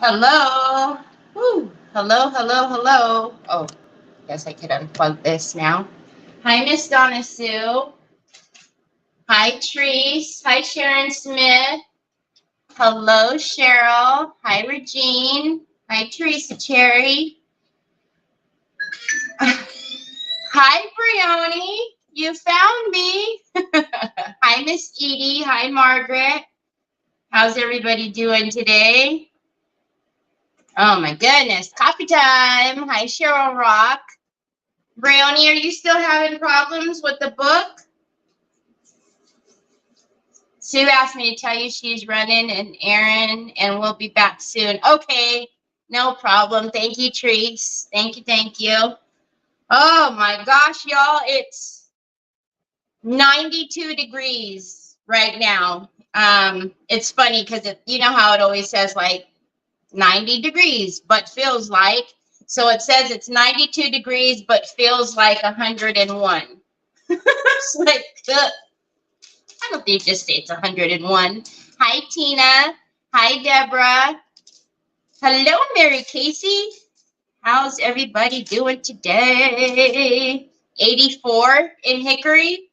Hello. Woo. Hello, hello, hello. Oh, guess I could unplug this now. Hi, Miss Donna Sue. Hi, Treese. Hi, Sharon Smith. Hello, Cheryl. Hi, Regine. Hi, Teresa Cherry. Hi, Brioni. You found me. Hi, Miss Edie. Hi, Margaret. How's everybody doing today? Oh my goodness, coffee time. Hi, Cheryl Rock. Brioni, are you still having problems with the book? Sue asked me to tell you she's running an errand and we'll be back soon. Okay, no problem. Thank you, Treese. Thank you, thank you. Oh my gosh, y'all, it's 92 degrees right now. It's funny because you know how it always says like 90 degrees, but feels like. So it says it's 92 degrees, but feels like 101. It's like, ugh. I don't think just say it's 101. Hi, Tina. Hi, Deborah. Hello, Mary Casey. How's everybody doing today? 84 in Hickory.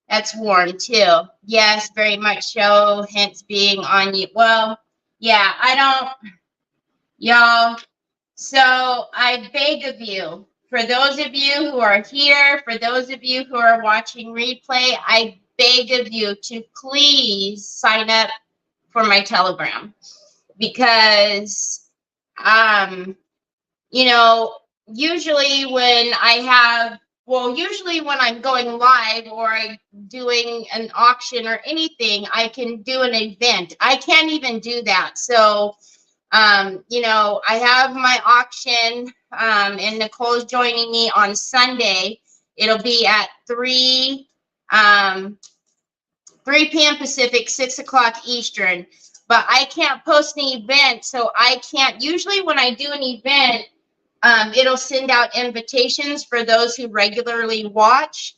That's warm, too. Yes, very much so, hence being on you. Well, yeah, I don't, y'all. So I beg of you, for those of you who are here, for those of you who are watching replay, I beg of you to please sign up for my Telegram because, you know, usually when I'm going live or I'm doing an auction or anything, I can do an event. I can't even do that. So, you know, I have my auction, and Nicole's joining me on Sunday. It'll be at 3 p.m. Pacific, 6 o'clock Eastern. But I can't post an event, so I can't. Usually when I do an event, it'll send out invitations for those who regularly watch.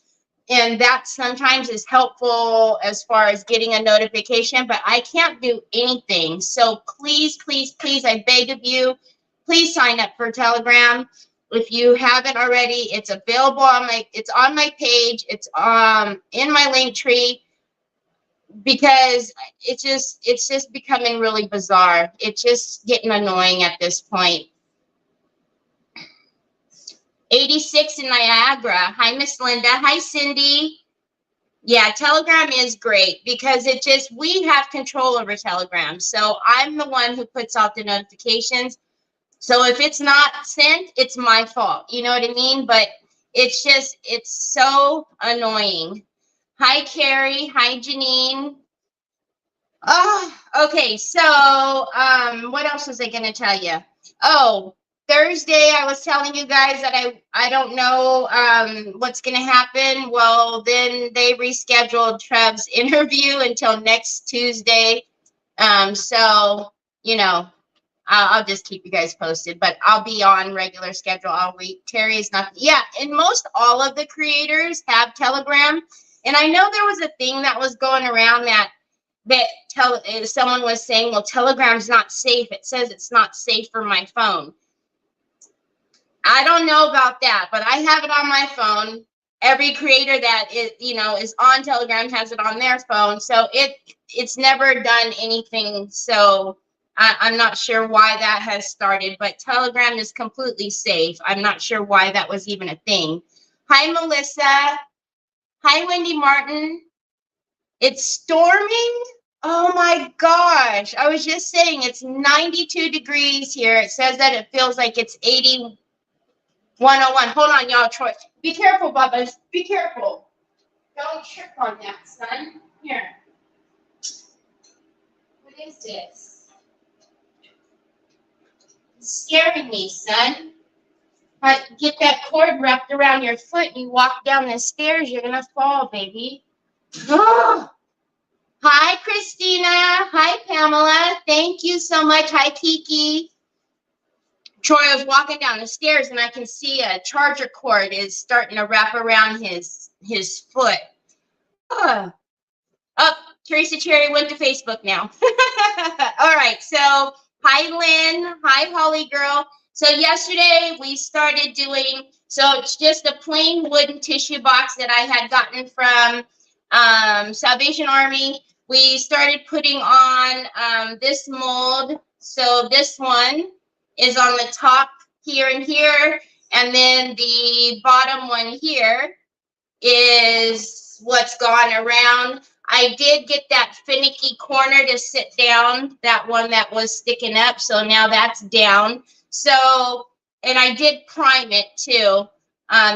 And that sometimes is helpful as far as getting a notification, but I can't do anything. So please, please, please, I beg of you, please sign up for Telegram. If you haven't already, it's available on it's on my page. It's in my link tree because it's just becoming really bizarre. It's just getting annoying at this point. 86 in Niagara. Hi, Miss Linda. Hi, Cindy. Yeah, Telegram is great because we have control over Telegram. So I'm the one who puts out the notifications. So if it's not sent, it's my fault. You know what I mean? But it's so annoying. Hi, Carrie. Hi, Janine. Oh, okay. So what else was I going to tell you? Oh, Thursday, I was telling you guys that I don't know what's going to happen. Well, then they rescheduled Trev's interview until next Tuesday. So, you know, I'll just keep you guys posted, but I'll be on regular schedule all week. Terry's not. Yeah, and most all of the creators have Telegram. And I know there was a thing that was going around that someone was saying, well, Telegram's not safe. It says it's not safe for my phone. I don't know about that, but I have it on my phone. Every creator that is on Telegram has it on their phone. So it's never done anything. So I'm not sure why that has started, but Telegram is completely safe. I'm not sure why that was even a thing. Hi, Melissa. Hi, Wendy Martin. It's storming. Oh my gosh. I was just saying it's 92 degrees here. It says that it feels like it's 80. 101. Hold on, y'all. Troy, be careful, Bubba's. Be careful. Don't trip on that, son. Here. What is this? It's scaring me, son. Get that cord wrapped around your foot and you walk down the stairs, you're going to fall, baby. Oh. Hi, Christina. Hi, Pamela. Thank you so much. Hi, Kiki. Troy was walking down the stairs and I can see a charger cord is starting to wrap around his foot. Oh, Teresa Cherry went to Facebook now. All right. So, Hi, Lynn. Hi, Holly girl. So yesterday we started doing, so it's just a plain wooden tissue box that I had gotten from Salvation Army. We started putting on this mold. So this one is on the top here and here. And then the bottom one here is what's gone around. I did get that finicky corner to sit down, that one that was sticking up. So now that's down. So, and I did prime it too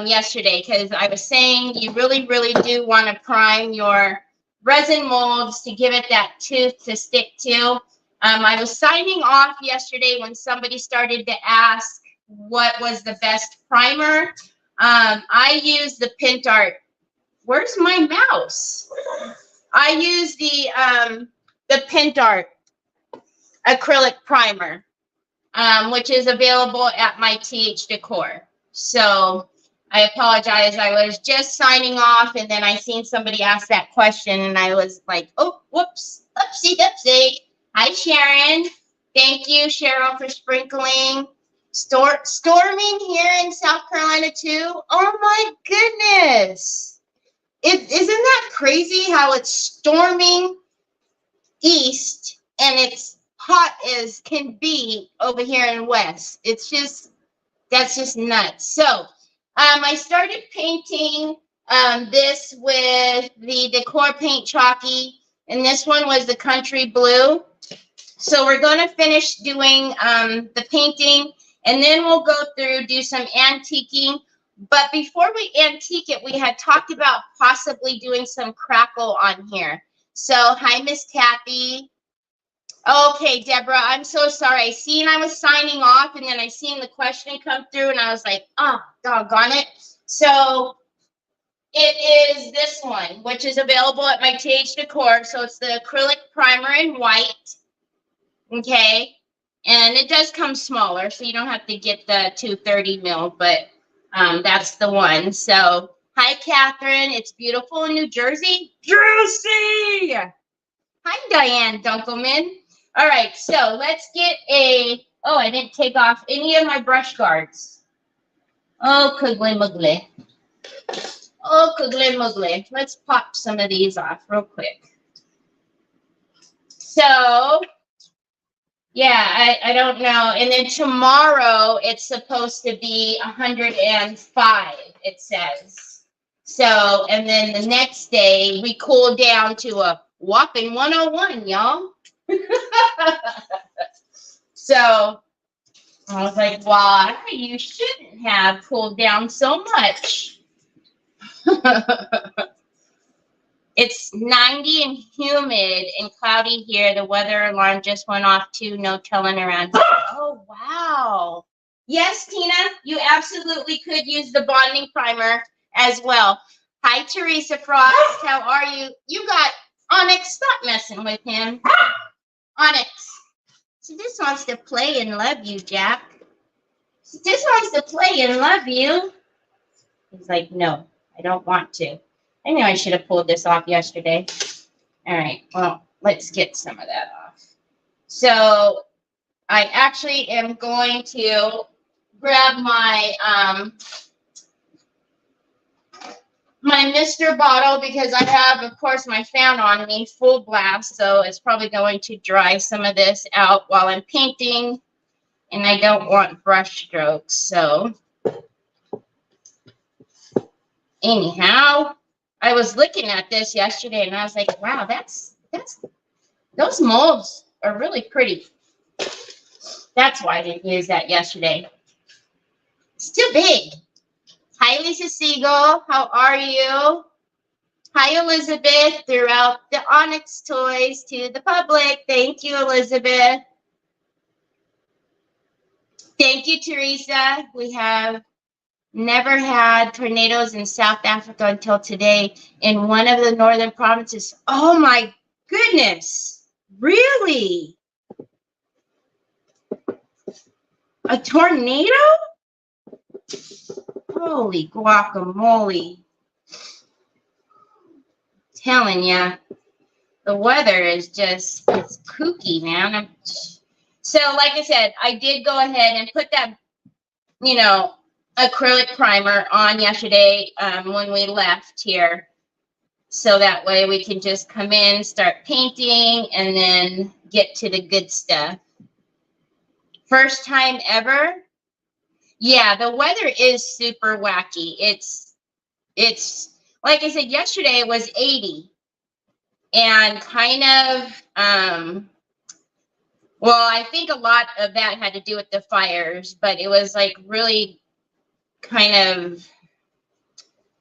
yesterday, because I was saying you really, really do want to prime your resin molds to give it that tooth to stick to. I was signing off yesterday when somebody started to ask what was the best primer. I use the Pentart. Where's my mouse? I use the Pentart acrylic primer, which is available at my TH Decor. So I apologize. I was just signing off, and then I seen somebody ask that question, and I was like, oh, whoops, oopsie doopsie. Hi, Sharon. Thank you, Cheryl, for sprinkling. Storming here in South Carolina, too. Oh, my goodness. Isn't that crazy how it's storming east and it's hot as can be over here in west? It's just, that's just nuts. So I started painting this with the Decor Paint Chalky, and this one was the Country Blue. So we're going to finish doing the painting, and then we'll go through, do some antiquing. But before we antique it, we had talked about possibly doing some crackle on here. So, hi, Miss Tappy. Okay, Deborah, I'm so sorry. I was signing off, and then I seen the question come through, and I was like, oh, doggone it. So, it is this one, which is available at my TH Decor. So, it's the acrylic primer in white. Okay. And it does come smaller, so you don't have to get the 230 mil, but that's the one. So, hi, Catherine. It's beautiful in New Jersey. Jersey! Hi, Diane Dunkelman. All right, so let's get oh, I didn't take off any of my brush guards. Oh, kuggly muggly. Oh, kuggly muggly. Let's pop some of these off real quick. So, yeah, I don't know. And then tomorrow it's supposed to be 105, it says. So, and then the next day we cool down to a whopping 101, y'all. So I was like, why? You shouldn't have cooled down so much. It's 90 and humid and cloudy here. The weather alarm just went off too. No telling around. Oh, wow. Yes, Tina, you absolutely could use the bonding primer as well. Hi, Teresa Frost. How are you? You got Onyx. Stop messing with him. Onyx. She just wants to play and love you, Jack. She just wants to play and love you. He's like, no, I don't want to. I knew I should have pulled this off yesterday. All right, well, let's get some of that off. So I actually am going to grab my my Mr. bottle, because I have, of course, my fan on me, full blast, so it's probably going to dry some of this out while I'm painting, and I don't want brush strokes, so anyhow, I was looking at this yesterday, and I was like, wow, those molds are really pretty. That's why I didn't use that yesterday. It's too big. Hi, Lisa Siegel. How are you? Hi, Elizabeth. Throughout the Onyx toys to the public. Thank you, Elizabeth. Thank you, Teresa. We have never had tornadoes in South Africa until today in one of the northern provinces. Oh my goodness. Really? A tornado? Holy guacamole. Telling ya, the weather is just, it's kooky, man. So like I said, I did go ahead and put that, you know, acrylic primer on yesterday when we left here. So that way we can just come in, start painting, and then get to the good stuff. First time ever? Yeah, the weather is super wacky. It's like I said, yesterday it was 80. And kind of, well, I think a lot of that had to do with the fires, but it was like really kind of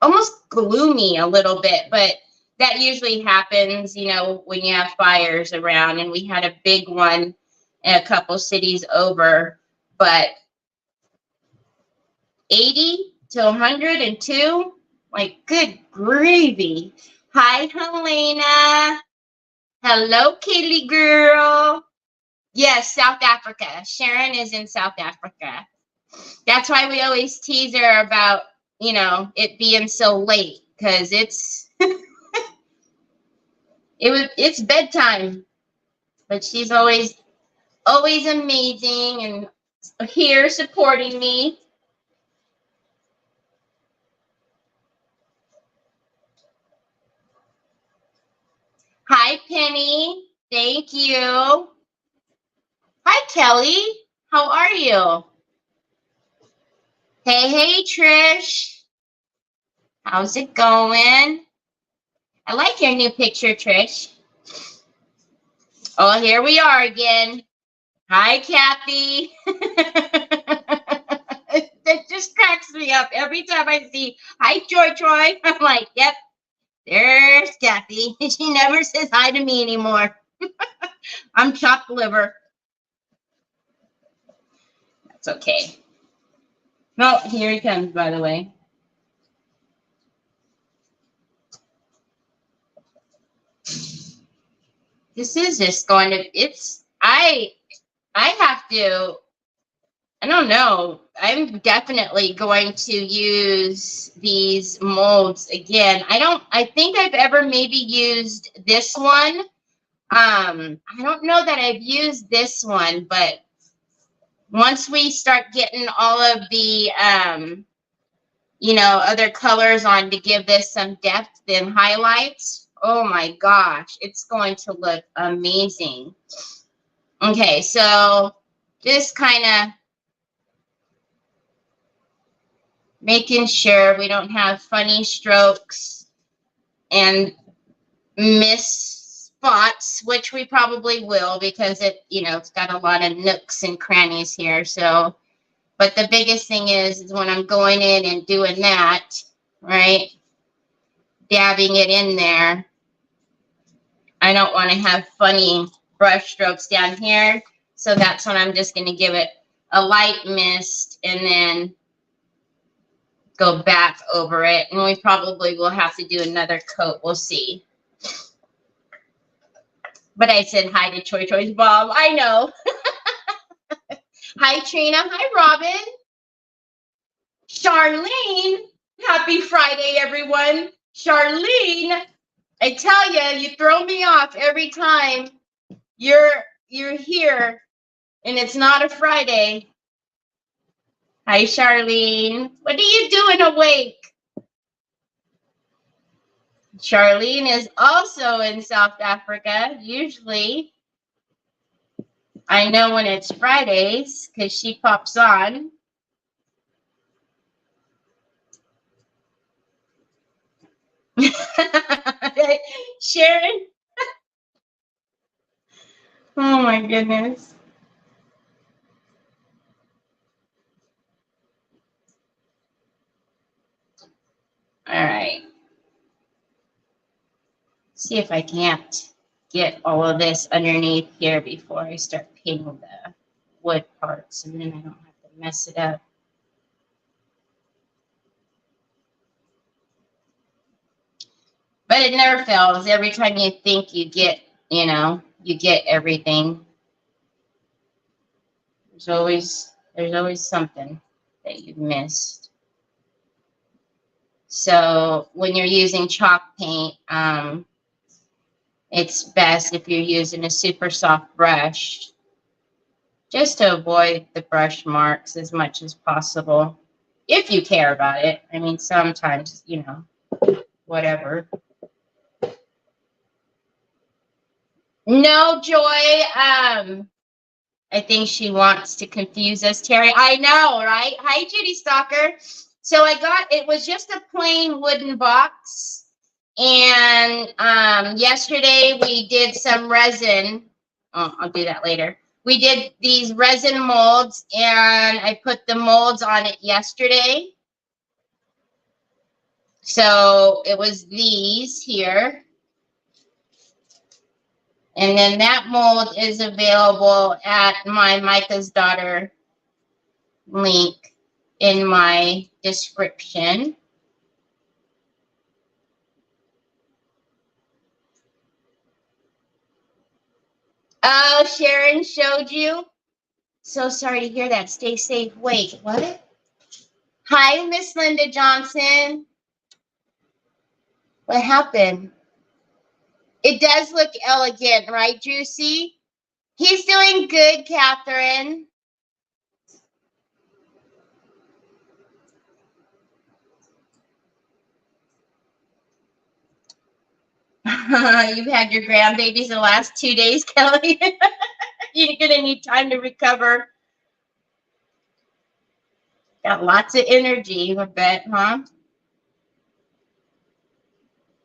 almost gloomy a little bit, but that usually happens, you know, when you have fires around, and we had a big one in a couple cities over, but 80 to 102, like, good gravy. Hi, Helena. Hello, Kaylee girl. Yes, South Africa. Sharon is in South Africa. That's why we always tease her about, you know, it being so late, because it's it's bedtime, but she's always amazing and here supporting me. Hi, Penny. Thank you. Hi, Kelly. How are you? Hey, Trish. How's it going? I like your new picture, Trish. Oh, here we are again. Hi, Kathy. That just cracks me up every time I see, hi, Troy. I'm like, yep, there's Kathy. She never says hi to me anymore. I'm chopped liver. That's okay. No, here he comes, by the way. This is just going to, I have to, I don't know. I'm definitely going to use these molds again. I think I've ever maybe used this one. I don't know that I've used this one, but once we start getting all of the, you know, other colors on to give this some depth and highlights, oh my gosh, it's going to look amazing. Okay, so just kind of making sure we don't have funny strokes and miss spots, which we probably will, because it, you know, it's got a lot of nooks and crannies here. So, but the biggest thing is when I'm going in and doing that, right, dabbing it in there, I don't want to have funny brush strokes down here. So that's when I'm just going to give it a light mist and then go back over it. And we probably will have to do another coat. We'll see. But I said hi to Choi's Bob. I know. Hi, Trina. Hi, Robin. Charlene. Happy Friday, everyone. Charlene, I tell you, you throw me off every time you're here and it's not a Friday. Hi, Charlene. What are you doing awake? Charlene is also in South Africa. Usually, I know when it's Fridays because she pops on. Sharon. Oh my goodness. All right. See if I can't get all of this underneath here before I start painting the wood parts, and then I don't have to mess it up. But it never fails. Every time you think you get, you know, you get everything, there's always something that you've missed. So when you're using chalk paint, it's best if you're using a super soft brush just to avoid the brush marks as much as possible, if you care about it. I mean, sometimes, you know, whatever. No, Joy. I think she wants to confuse us, Terry. I know, right? Hi, Judy Stalker. So I got, it was just a plain wooden box. And yesterday we did some resin. Oh, I'll do that later. We did these resin molds, and I put the molds on it yesterday. So it was these here. And then that mold is available at my Micah's Daughter link in my description. Oh, Sharon showed you. So sorry to hear that. Stay safe. Wait, what? Hi, Miss Linda Johnson. What happened? It does look elegant, right, Juicy? He's doing good, Catherine. You've had your grandbabies the last 2 days, Kelly. You're going to need time to recover. Got lots of energy, I bet, huh?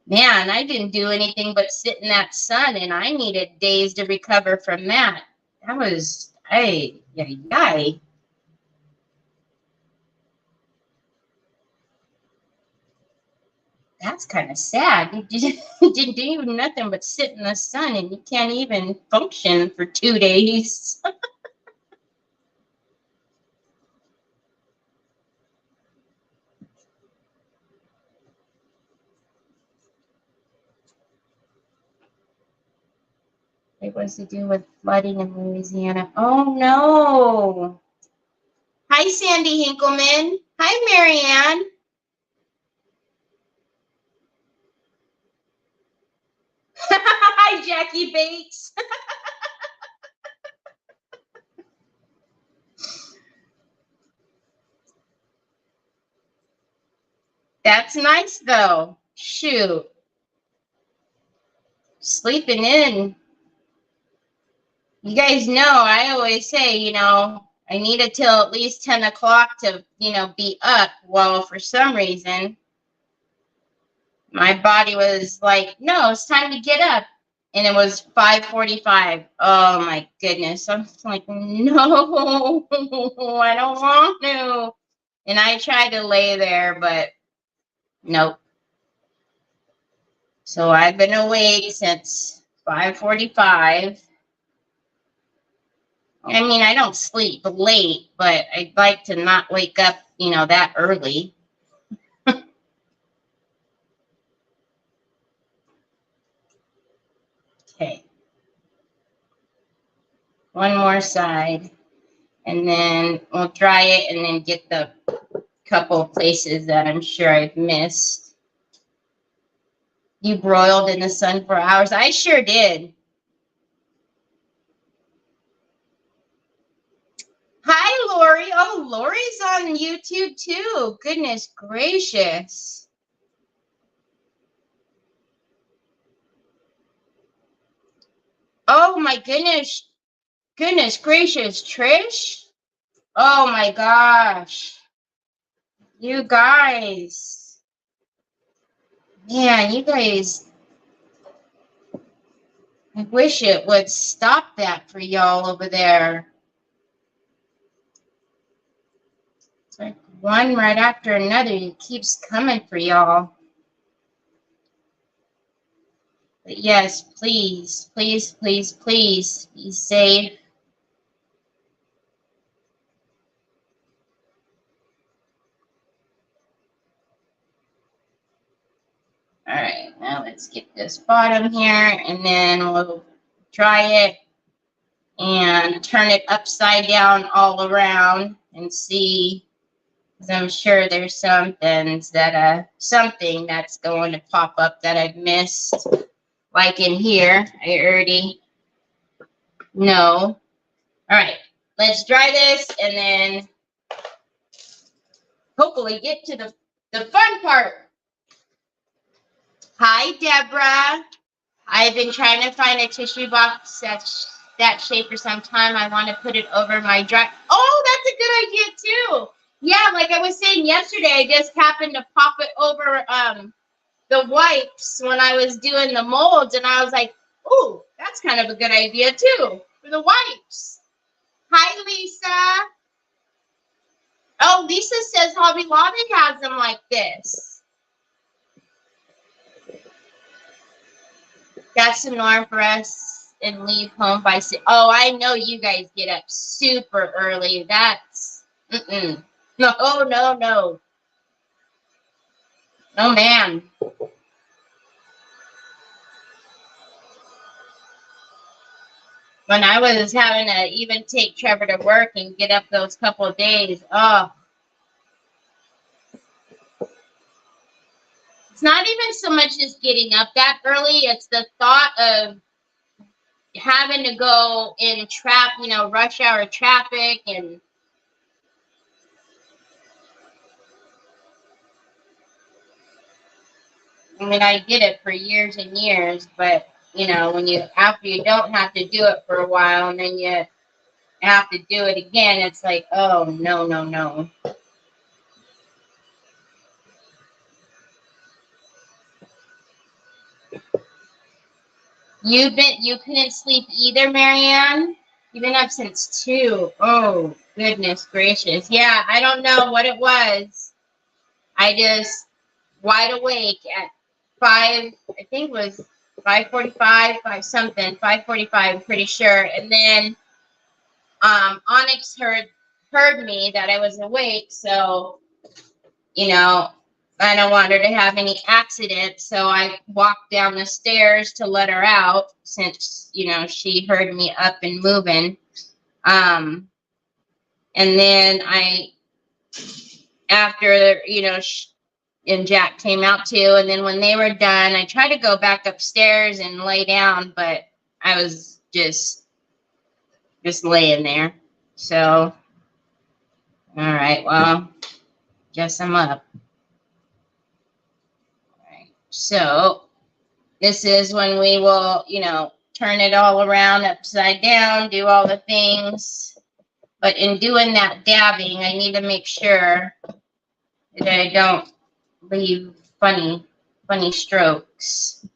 Man, I didn't do anything but sit in that sun, and I needed days to recover from that. That was, ay. That's kind of sad. You didn't do nothing but sit in the sun, and you can't even function for 2 days. It was to do with flooding in Louisiana. Oh, no. Hi, Sandy Hinkleman. Hi, Marianne. Hi, Jackie Bates. That's nice, though. Shoot. Sleeping in. You guys know, I always say, you know, I need it till at least 10 o'clock to, you know, be up. Well, for some reason, my body was like, no, it's time to get up. And it was 5:45. Oh, my goodness. I'm like, no, I don't want to. And I tried to lay there, but nope. So I've been awake since 5:45. I mean, I don't sleep late, but I'd like to not wake up, you know, that early. Okay. One more side. And then we'll dry it and then get the couple of places that I'm sure I've missed. You broiled in the sun for hours? I sure did. Hi, Lori. Oh, Lori's on YouTube too. Goodness gracious. Oh my goodness. Goodness gracious, Trish. Oh my gosh. You guys. Man, you guys. I wish it would stop that for y'all over there. It's like one right after another. It keeps coming for y'all. But yes, please, please, please, please be safe. All right, now let's get this bottom here, and then we'll dry it and turn it upside down all around and see, because I'm sure there's something that's going to pop up that I've missed. Like in here, I already know. All right, let's dry this and then hopefully get to the fun part. Hi, Deborah. I've been trying to find a tissue box that shape for some time. I want to put it over my dry. Oh, that's a good idea too. Yeah, like I was saying yesterday, I just happened to pop it over the wipes when I was doing the molds, and I was like, "Ooh, that's kind of a good idea too for the wipes." Hi, Lisa. Oh, Lisa says Hobby Lobby has them like this. That's the norm for us and leave home by 6. Oh, I know you guys get up super early. That's, No, no, no. No, ma'am. When I was having to even take Trevor to work and get up those couple of days, oh. It's not even so much as getting up that early. It's the thought of having to go in rush hour traffic and I mean, I did it for years and years, but after you don't have to do it for a while and then you have to do it again, it's like, oh, no, no, no. You couldn't sleep either, Marianne? You've been up since 2. Oh, goodness gracious. Yeah, I don't know what it was. I just wide awake at 5, I think it was 5:45, 5:45, I'm pretty sure. And then Onyx heard me that I was awake, so I don't want her to have any accidents, so I walked down the stairs to let her out since she heard me up and moving. And then after and Jack came out too, and then when they were done, I tried to go back upstairs and lay down, but I was just laying there. So, all right, well, guess I'm up. All right, so this is when we will, turn it all around upside down, do all the things. But in doing that dabbing, I need to make sure that I don't leave funny strokes.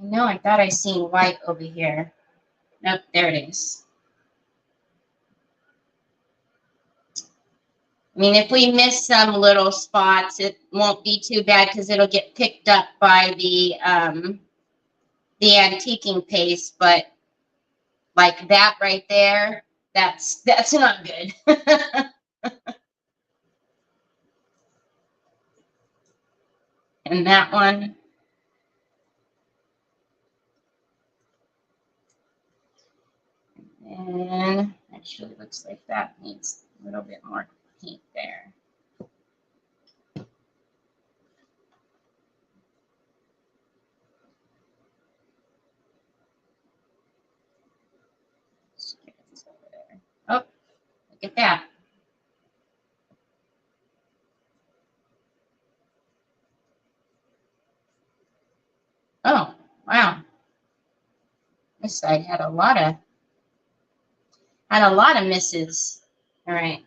I thought I seen white over here. Nope, there it is. I mean, if we miss some little spots, it won't be too bad because it'll get picked up by the antiquing paste. But like that right there, that's not good. And that one. And actually looks like that needs a little bit more paint there. Oh, look at that. Oh, wow. This side had a lot of misses. All right.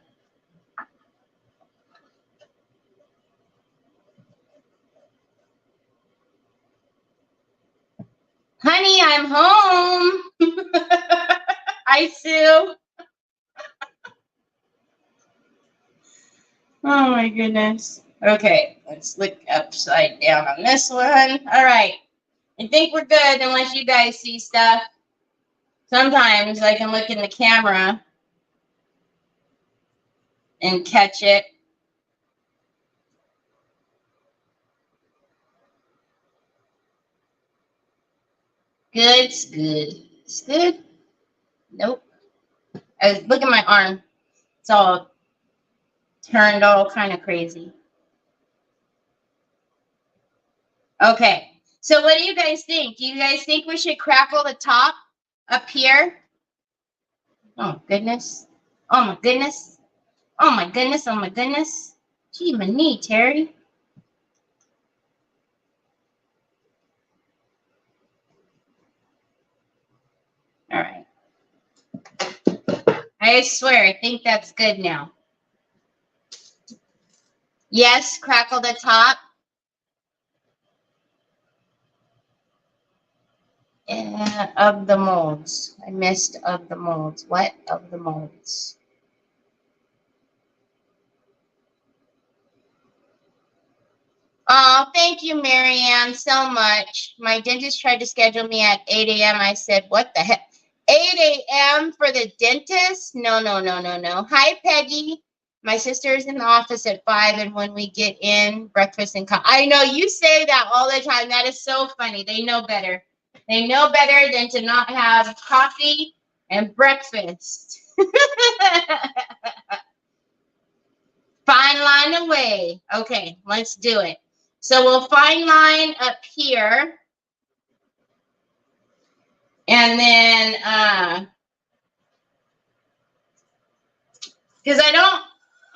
Honey, I'm home. Hi, Sue. Oh, my goodness. Okay, let's look upside down on this one. All right. I think we're good unless you guys see stuff. Sometimes I can look in the camera and catch it. Good, it's good. It's good. Nope. Look at my arm. It's all turned all kind of crazy. Okay. So what do you guys think? Do you guys think we should crackle the top up here? Oh, goodness. Oh, my goodness. Oh, my goodness. Oh, my goodness. Gee, my knee, Terry. All right. I swear, I think that's good now. Yes, crackle the top. Of the molds. I missed of the molds. What of the molds? Oh, thank you, Marianne, so much. My dentist tried to schedule me at 8 a.m. I said, what the heck? 8 a.m. for the dentist? No, no, no, no, no. Hi, Peggy. My sister's in the office at 5, and when we get in, breakfast and coffee. I know you say that all the time. That is so funny. They know better. They know better than to not have coffee and breakfast. Fine line away. Okay, let's do it. So we'll fine line up here. And then, because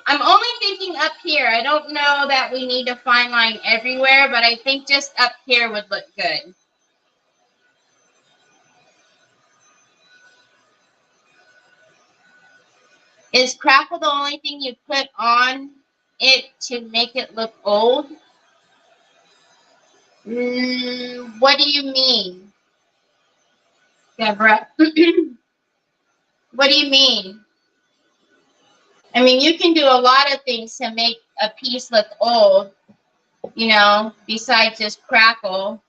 I'm only thinking up here. I don't know that we need to fine line everywhere, but I think just up here would look good. Is crackle the only thing you put on it to make it look old? What do you mean, Deborah? What do you mean? I mean, you can do a lot of things to make a piece look old, you know, besides just crackle.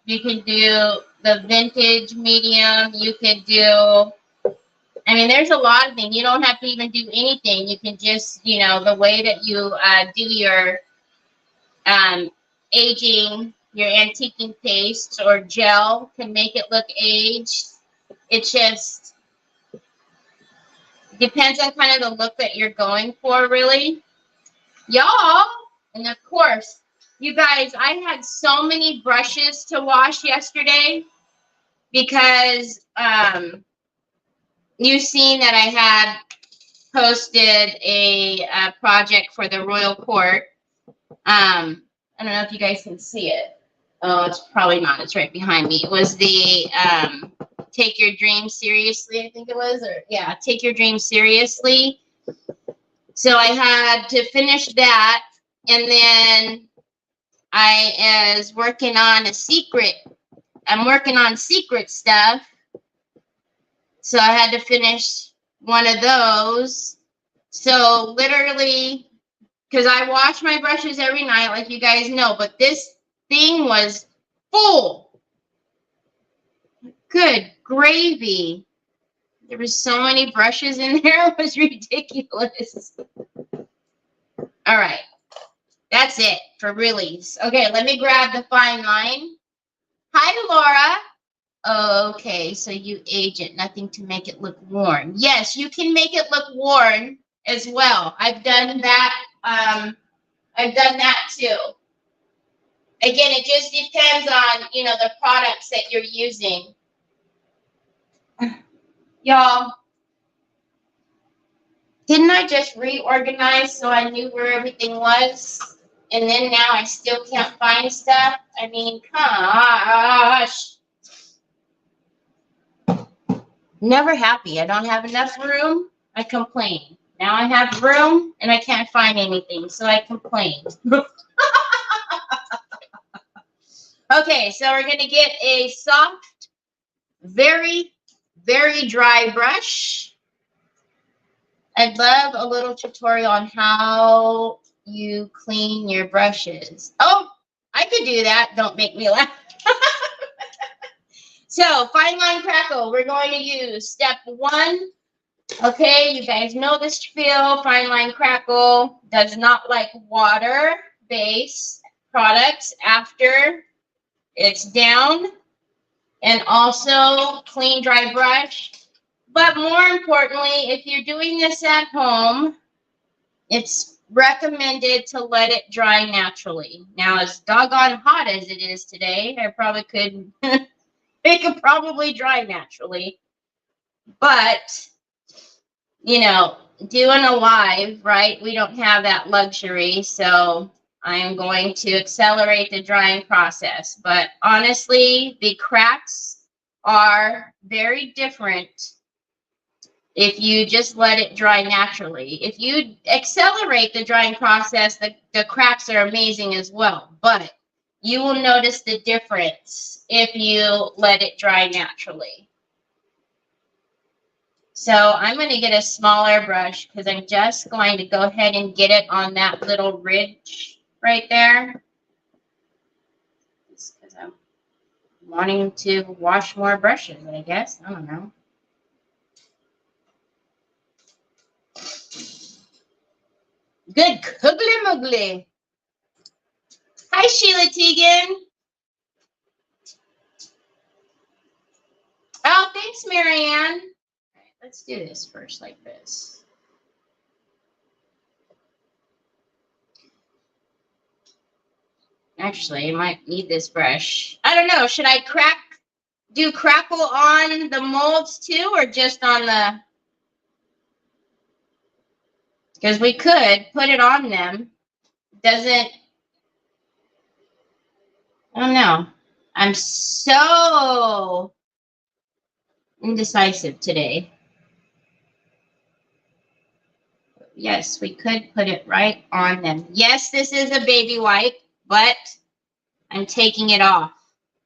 You can do the vintage medium. You could do, I mean, there's a lot of things. You don't have to even do anything. You can just, you know, the way that you do your aging, your antiquing paste or gel can make it look aged. It just depends on kind of the look that you're going for, really. Y'all, and of course, you guys, I had so many brushes to wash yesterday because you've seen that I had posted a project for the Royal Court. I don't know if you guys can see it. Oh, it's probably not. It's right behind me. It was the Take Your Dreams Seriously, I think it was. Or yeah, Take Your Dreams Seriously. So I had to finish that. And then I was working on a secret. I'm working on secret stuff. So I had to finish one of those. So literally, because I wash my brushes every night, like you guys know, but this thing was full. Good gravy. There was so many brushes in there. It was ridiculous. All right. That's it for release. Okay, let me grab the fine line. Hi, Laura. Okay, so you age it, nothing to make it look worn. Yes, you can make it look worn as well. I've done that. I've done that too. Again, it just depends on, you know, the products that you're using. Y'all, didn't I just reorganize so I knew where everything was? And then now I still can't find stuff? I mean, gosh. Never happy. I don't have enough room. I complain. Now I have room and I can't find anything, so I complain. Okay, so we're going to get a soft, very, very dry brush. I'd love a little tutorial on how you clean your brushes. Oh, I could do that. Don't make me laugh. So, fine line crackle. We're going to use step 1. Okay, you guys know this spiel. Fine line crackle does not like water-based products after it's down. And also clean, dry brush. But more importantly, if you're doing this at home, it's recommended to let it dry naturally. Now, as doggone hot as it is today, I probably could, it could probably dry naturally. But you know, doing a live, right? We don't have that luxury, so I am going to accelerate the drying process. But honestly, the cracks are very different if you just let it dry naturally. If you accelerate the drying process, the cracks are amazing as well. But you will notice the difference if you let it dry naturally. So I'm going to get a smaller brush because I'm just going to go ahead and get it on that little ridge right there. Just because I'm wanting to wash more brushes, I guess. I don't know. Good googly moogly. Hi, Sheila Teagan. Oh, thanks, Marianne. All right, let's do this first like this. Actually, I might need this brush. I don't know. Should I do crackle on the molds too, or just on the... Because we could put it on them. Doesn't... I don't know. I'm so indecisive today. Yes, we could put it right on them. Yes, this is a baby wipe, but I'm taking it off.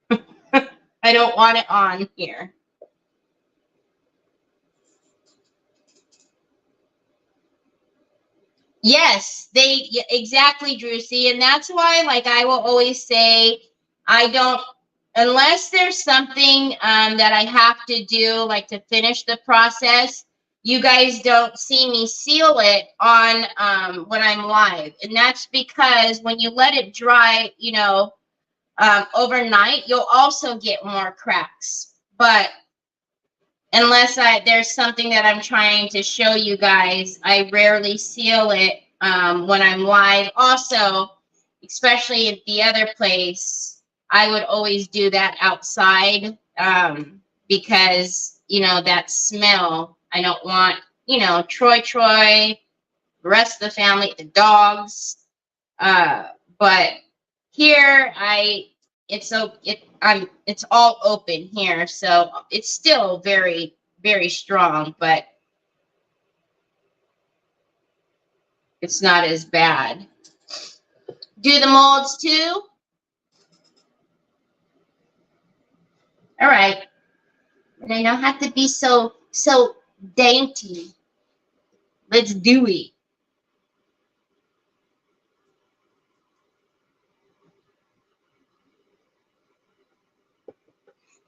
I don't want it on here. Yes, exactly, Drew. See, and that's why, like, I will always say, I don't, unless there's something that I have to do, like to finish the process, you guys don't see me seal it on when I'm live. And that's because when you let it dry, you know, overnight, you'll also get more cracks. But unless there's something that I'm trying to show you guys, I rarely seal it when I'm live. Also, especially at the other place, I would always do that outside because, you know, that smell, I don't want, you know, Troy, the rest of the family, the dogs. But here, it's all open here, so it's still very, very strong, but it's not as bad. Do the molds too? All right. And I don't have to be so dainty. Let's do it.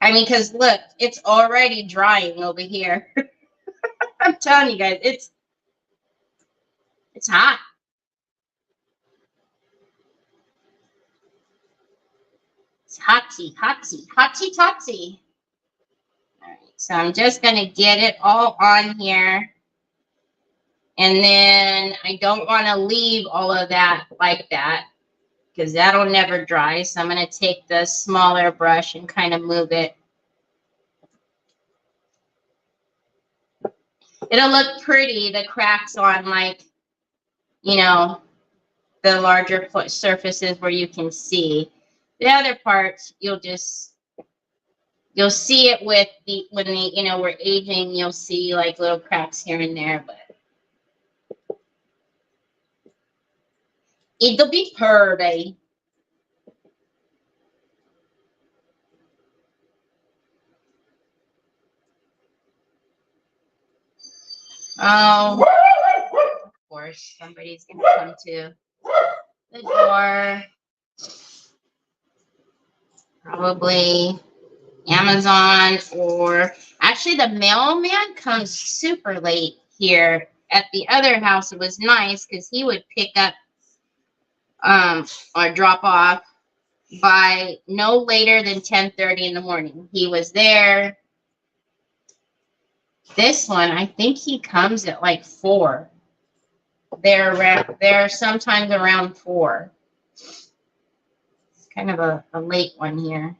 I mean, because look, it's already drying over here. I'm telling you guys, it's hot. It's hotsy, hotsy, hotsy, totsy. All right, so I'm just going to get it all on here. And then I don't want to leave all of that like that because that'll never dry. So I'm going to take the smaller brush and kind of move it. It'll look pretty, the cracks on, like, you know, the larger foot surfaces where you can see. The other parts, you'll see it with when you know, we're aging, you'll see like little cracks here and there, but it'll be pretty. Oh, of course, somebody's gonna come to the door. Probably Amazon, or actually the mailman comes super late here. At the other house, it was nice because he would pick up or drop off by no later than 10:30 in the morning. He was there. This one, I think he comes at like 4. They're sometimes around 4. It's kind of a late one here.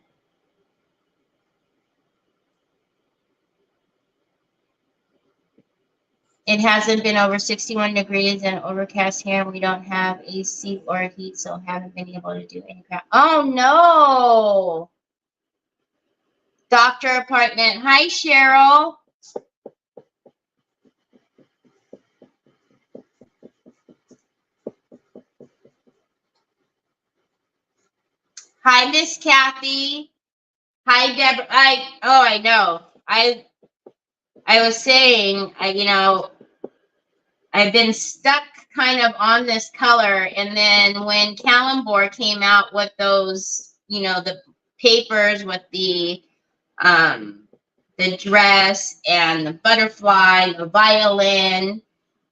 It hasn't been over 61 degrees and overcast here. We don't have AC or heat, so haven't been able to do any crap. Oh no! Doctor apartment. Hi, Cheryl. Hi, Miss Kathy. Hi, Deborah. I know. I was saying, I've been stuck kind of on this color, and then when Calambour came out with those, the papers with the dress and the butterfly, the violin,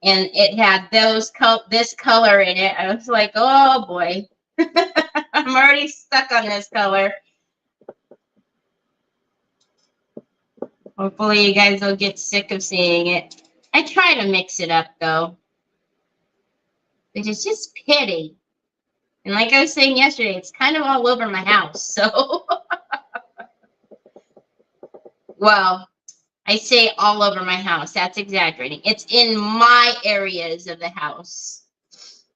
and it had this color in it, I was like, oh boy, I'm already stuck on this color. Hopefully you guys will get sick of seeing it. I try to mix it up though. But it's just pretty. And like I was saying yesterday, it's kind of all over my house. So, well, I say all over my house. That's exaggerating. It's in my areas of the house.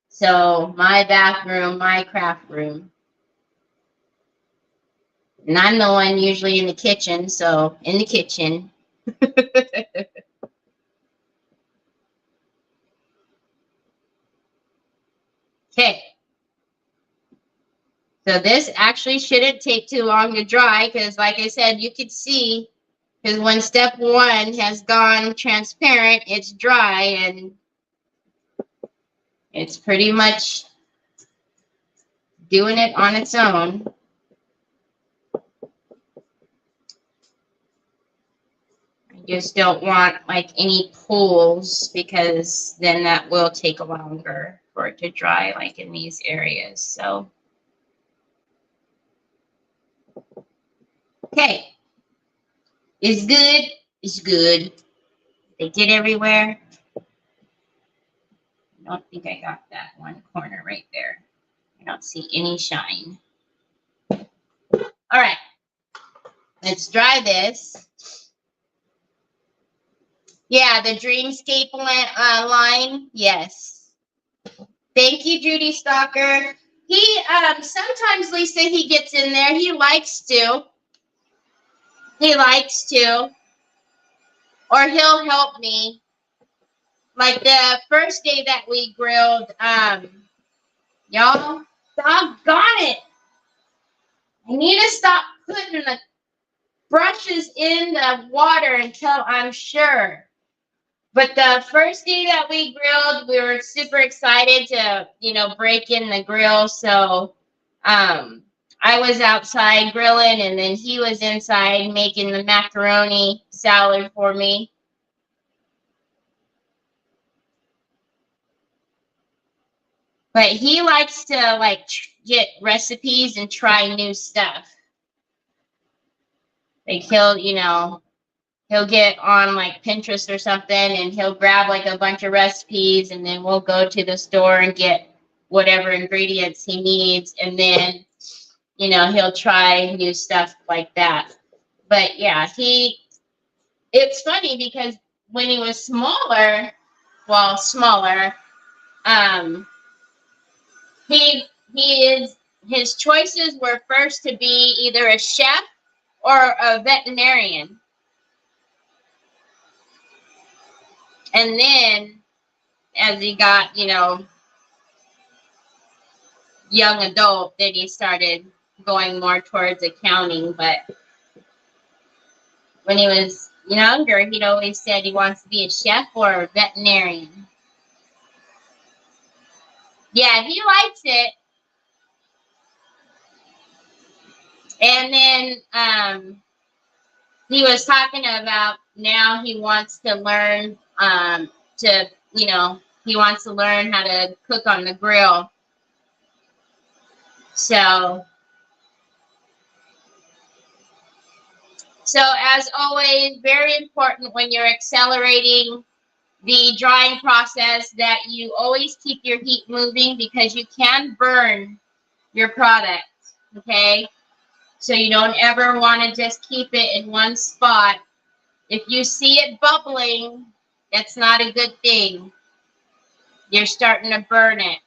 So, my bathroom, my craft room. And I'm the one usually in the kitchen. So, in the kitchen. Okay. So this actually shouldn't take too long to dry because, like I said, you could see, because when step 1 has gone transparent, it's dry and it's pretty much doing it on its own. I just don't want like any pools because then that will take longer for it to dry, like in these areas. So. Okay. It's good. It's good. They get everywhere. I don't think I got that one corner right there. I don't see any shine. All right. Let's dry this. Yeah, the Dreamscape line. Yes. Thank you, Judy Stalker. He, sometimes, Lisa, he gets in there. He likes to. He likes to. Or he'll help me. Like the first day that we grilled, y'all, doggone it. I need to stop putting the brushes in the water until I'm sure. But the first day that we grilled, we were super excited to, break in the grill. So, I was outside grilling, and then he was inside making the macaroni salad for me. But he likes to, get recipes and try new stuff. Like, he'll get on, Pinterest or something, and he'll grab, a bunch of recipes, and then we'll go to the store and get whatever ingredients he needs, and then, he'll try new stuff like that. But, yeah, it's funny because when he was smaller, his choices were first to be either a chef or a veterinarian. And then as he got, young adult, then he started going more towards accounting. But when he was younger, he'd always said he wants to be a chef or a veterinarian. Yeah, he likes it. And then he was talking about now he wants to learn he wants to learn how to cook on the grill. So as always, very important when you're accelerating the drying process that you always keep your heat moving because you can burn your product, okay? So you don't ever want to just keep it in one spot. If you see it bubbling, That's not a good thing. You're starting to burn it.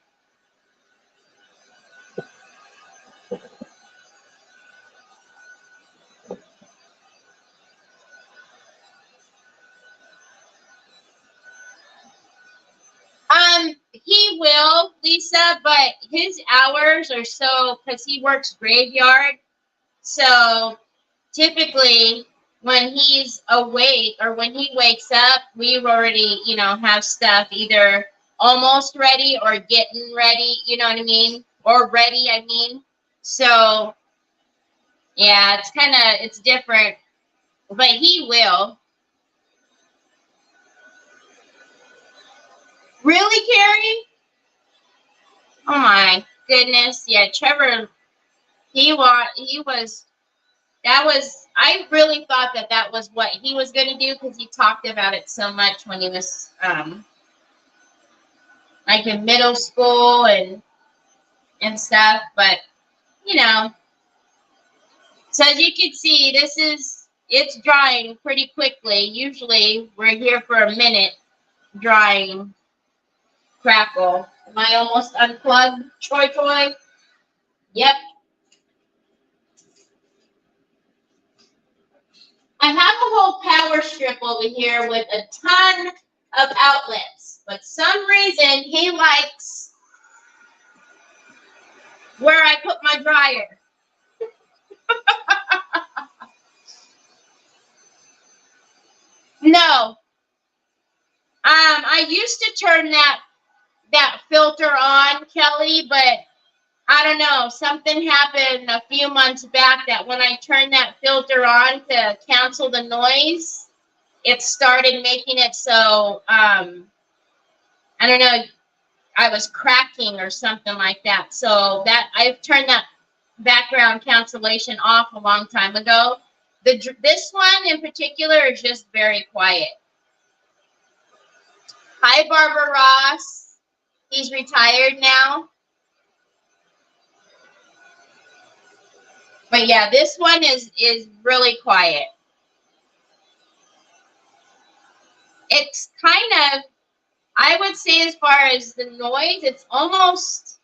He will, Lisa, but his hours are so, because he works graveyard. So typically when he's awake or when he wakes up, we've already, you know, have stuff either almost ready or getting ready, you know what I mean? Or ready, I mean. So yeah, it's kind of, it's different, but he will. Really, Carrie? Oh my goodness. Yeah, Trevor, I really thought that that was what he was going to do because he talked about it so much when he was like in middle school and stuff. But, you know, so as you can see, it's drying pretty quickly. Usually we're here for a minute drying crackle. Am I almost unplugged, Troy? Yep. I have a whole power strip over here with a ton of outlets, but some reason he likes where I put my dryer. No. I used to turn that filter on, Kelly, but I don't know, something happened a few months back that when I turned that filter on to cancel the noise, it started making it so, I don't know, I was cracking or something like that. So that I've turned that background cancellation off a long time ago. This one in particular is just very quiet. Hi, Barbara Ross. He's retired now. But yeah, this one is really quiet. It's kind of, I would say as far as the noise, it's almost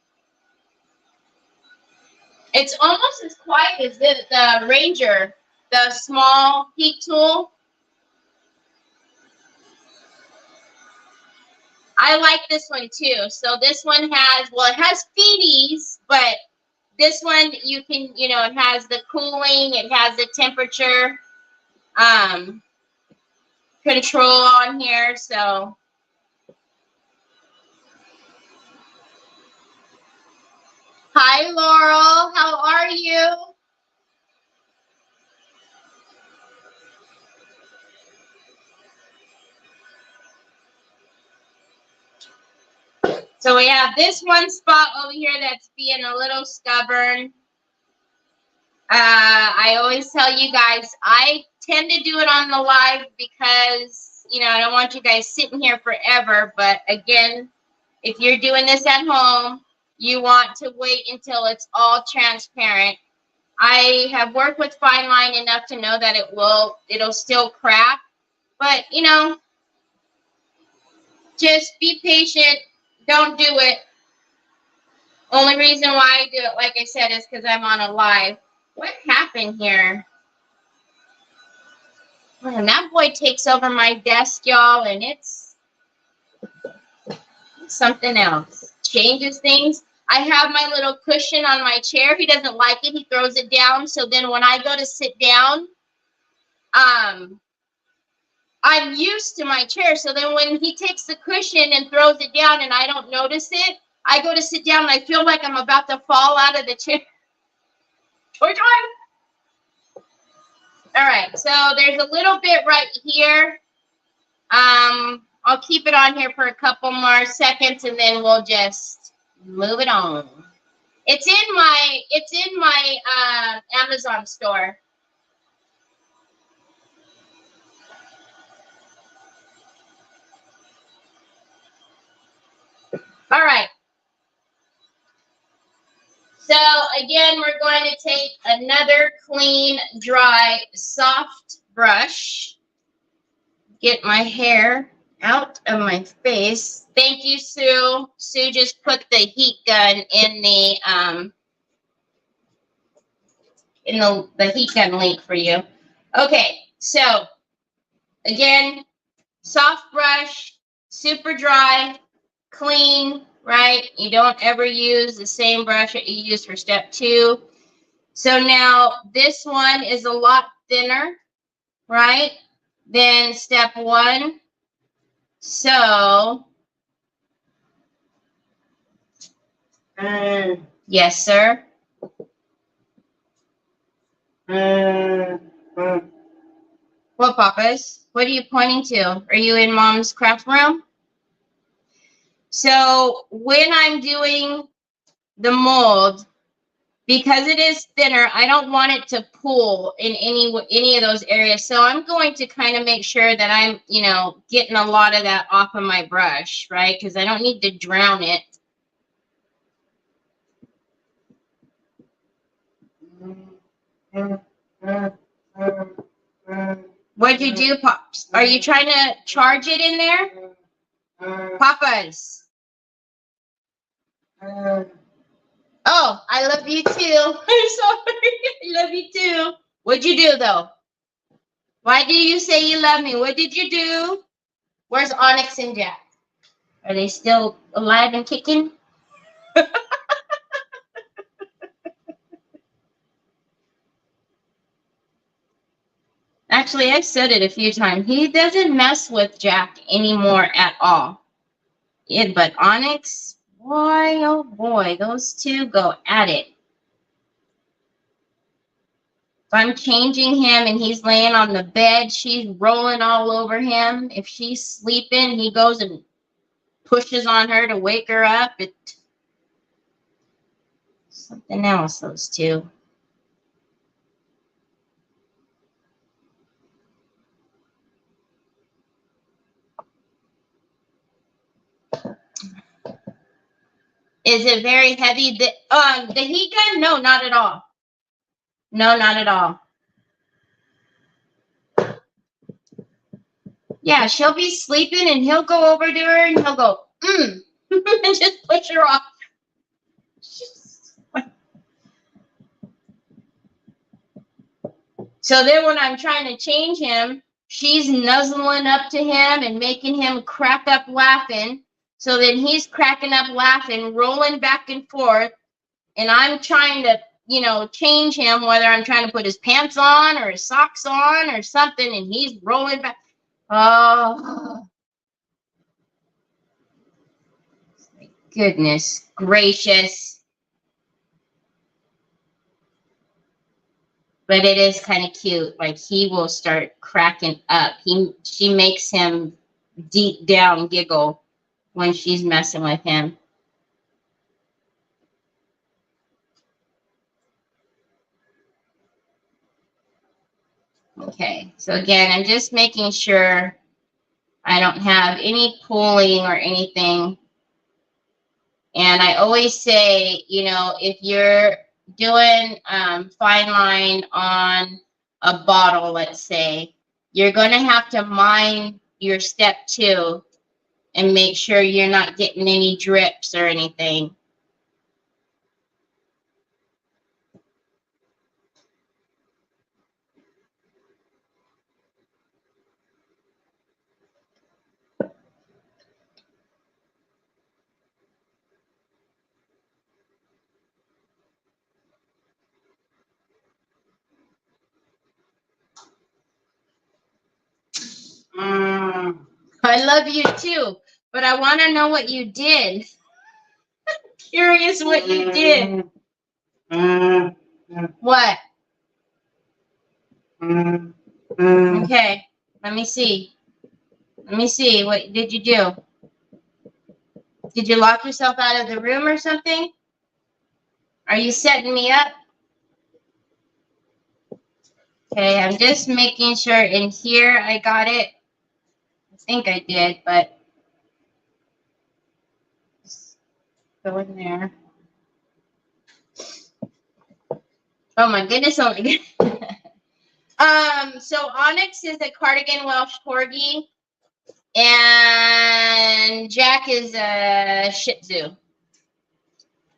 as quiet as the Ranger, the small heat tool. I like this one too. So this one has, well, it has feeties, but this one you can, you know, it has the cooling, it has the temperature control on here. So hi, Laurel. How are you? So we have this one spot over here that's being a little stubborn. I always tell you guys, I tend to do it on the live because, you know, I don't want you guys sitting here forever. But again, if you're doing this at home, you want to wait until it's all transparent. I have worked with fine line enough to know that it'll still crack. But, you know, just be patient. Don't do it. Only reason why I do it, like I said, is because I'm on a live. What happened here? Man, that boy takes over my desk, y'all, and it's something else. Changes things. I have my little cushion on my chair. He doesn't like it. He throws it down. So then when I go to sit down, I'm used to my chair. So then when he takes the cushion and throws it down and I don't notice it, I go to sit down and I feel like I'm about to fall out of the chair. All right, so there's a little bit right here. I'll keep it on here for a couple more seconds and then we'll just move it on. It's in my Amazon store. All right. So again, we're going to take another clean, dry, soft brush. Get my hair Out of my face. Thank you, Sue. Sue just put the heat gun in the heat gun link for you. Okay, so again, soft brush, super dry, clean, right? You don't ever use the same brush that you use for step 2. So now this one is a lot thinner, right, than step 1. So, yes, sir. What, Papas? What are you pointing to? Are you in Mom's craft room? So when I'm doing the mold, because it is thinner, I don't want it to pool in any of those areas. So I'm going to kind of make sure that I'm, getting a lot of that off of my brush, right? Because I don't need to drown it. What'd you do, Pops? Are you trying to charge it in there? Papas. Oh, I love you too. I'm sorry. I love you too. What'd you do, though? Why did you say you love me? What did you do? Where's Onyx and Jack? Are they still alive and kicking? Actually, I've said it a few times. He doesn't mess with Jack anymore at all. Yeah, but Onyx, boy, oh boy, those two go at it. If I'm changing him and he's laying on the bed, she's rolling all over him. If she's sleeping, he goes and pushes on her to wake her up. It's something else, those two. Is it very heavy? The heat gun? No, not at all. No, not at all. Yeah, she'll be sleeping and he'll go over to her and he'll go, and just push her off. So then when I'm trying to change him, she's nuzzling up to him and making him crack up laughing. So then he's cracking up laughing, rolling back and forth. And I'm trying to, change him, whether I'm trying to put his pants on or his socks on or something. And he's rolling back. Oh, goodness gracious. But it is kind of cute. Like, he will start cracking up. She makes him deep down giggle when she's messing with him. Okay, so again, I'm just making sure I don't have any pooling or anything. And I always say, if you're doing fine line on a bottle, let's say, you're going to have to mind your step 2 and make sure you're not getting any drips or anything. I love you too, but I want to know what you did. Curious what you did. What? Okay, let me see. Let me see. What did you do? Did you lock yourself out of the room or something? Are you setting me up? Okay, I'm just making sure in here I got it. I think I did, but just go in there. Oh my goodness, oh my goodness. So Onyx is a cardigan Welsh Corgi, And Jack is a Shih Tzu.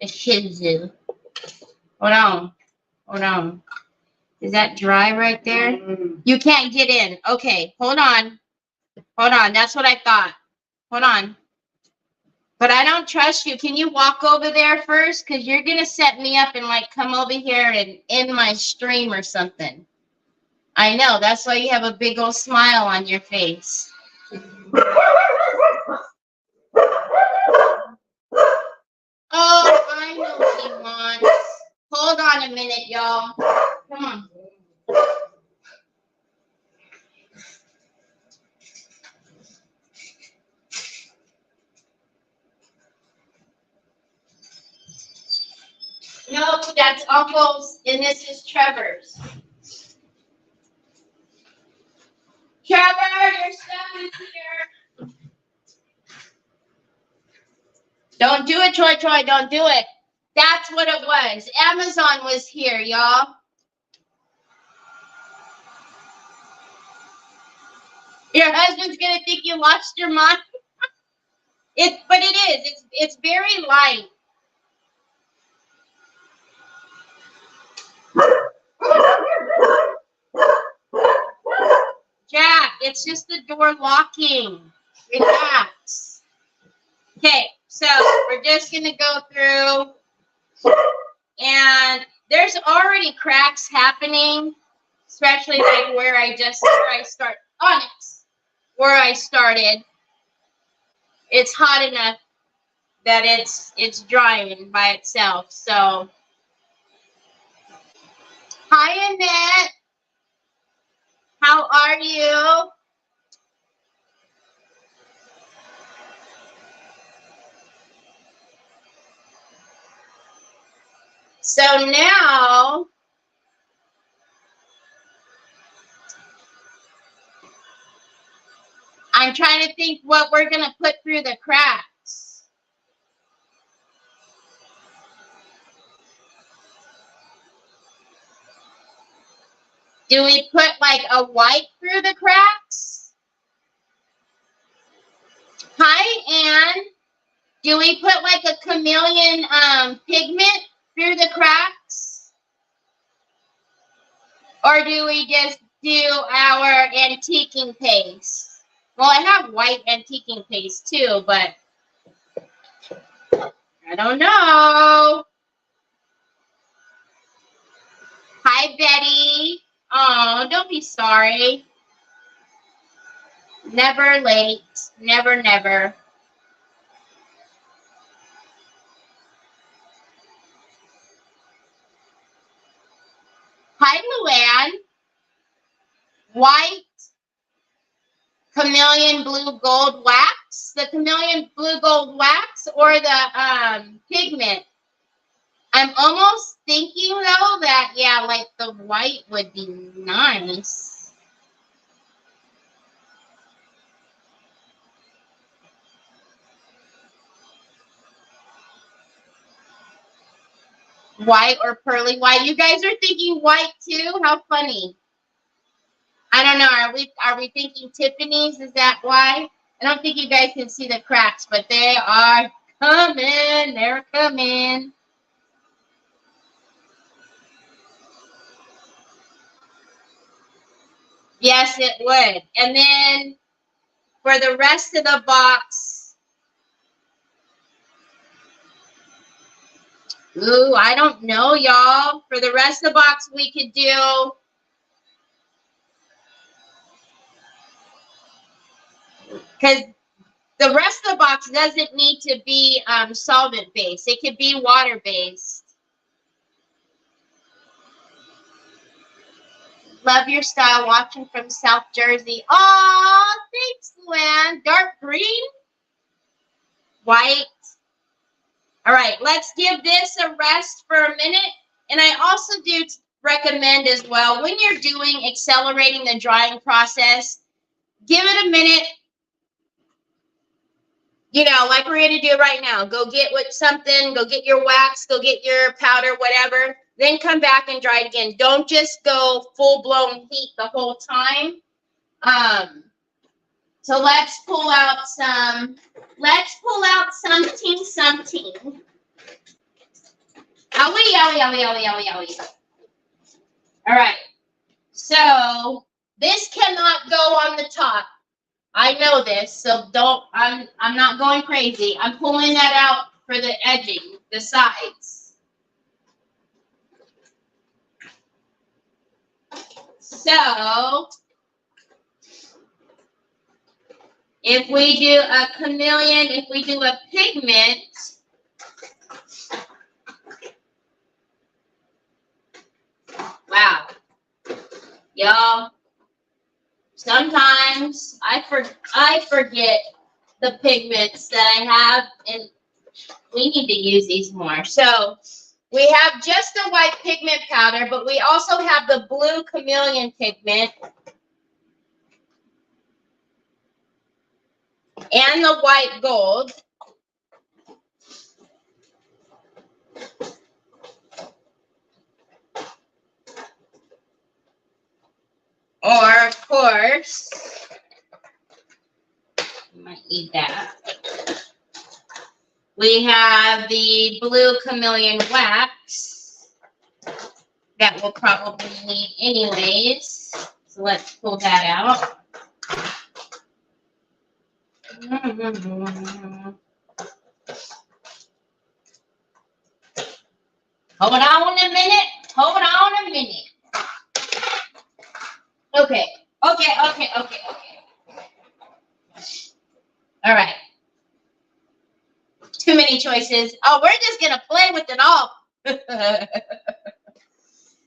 A Shih Tzu. Hold on. Hold on. Is that dry right there? You can't get in. Okay, hold on. Hold on. That's what I thought. Hold on. But I don't trust you. Can you walk over there first? Because you're going to set me up and, like, come over here and end my stream or something. I know. That's why you have a big old smile on your face. Oh, I know what he wants. Hold on a minute, y'all. Come on. No, that's Uncle's, and this is Trevor's. Trevor, your stuff is here. Don't do it, Troy. Don't do it. That's what it was. Amazon was here, y'all. Your husband's gonna think you lost your mind. But it is. It's very light. Jack, it's just the door locking. Relax. Okay, so we're just gonna go through, and there's already cracks happening, especially like where I start Onyx, where I started. It's hot enough that it's drying by itself. So, hi Annette. How are you? So now, I'm trying to think what we're going to put through the cracks. Do we put like a white through the cracks? Hi, Anne. Do we put like a chameleon pigment through the cracks? Or do we just do our antiquing paste? Well, I have white antiquing paste too, but I don't know. Hi, Betty. Oh, don't be sorry. Never late. Never, never. Hi, Luann. White chameleon blue gold wax. The chameleon blue gold wax or the pigment. I'm almost thinking, though, that, yeah, like the white would be nice. White or pearly white. You guys are thinking white, too? How funny. I don't know. Are we thinking Tiffany's? Is that why? I don't think you guys can see the cracks, but they are coming. They're coming. Yes, it would. And then for the rest of the box, ooh, I don't know, y'all. For the rest of the box, we could do because the rest of the box doesn't need to be solvent-based. It could be water-based. Love your style, watching from South Jersey. Oh, thanks, Luann. Dark green? White. All right, let's give this a rest for a minute. And I also do recommend as well, when you're doing accelerating the drying process, give it a minute. You know, like we're going to do right now. Go get something, go get your wax, go get your powder, whatever. Then come back and dry it again. Don't just go full-blown heat the whole time. So let's pull out something. Owie, owie, owie, owie, owie, owie. All right. So this cannot go on the top. I know this, so don't. I'm not going crazy. I'm pulling that out for the edging, the sides. So if we do a chameleon, if we do a pigment, wow, y'all. Sometimes I forget the pigments that I have, and we need to use these more. So we have just the white pigment powder, but we also have the blue chameleon pigment and the white gold. Or, of course, you might need that. We have the blue chameleon wax that we'll probably need anyways. So let's pull that out. Hold on a minute. Hold on a minute. Okay. All right. Too many choices. Oh, we're just going to play with it all.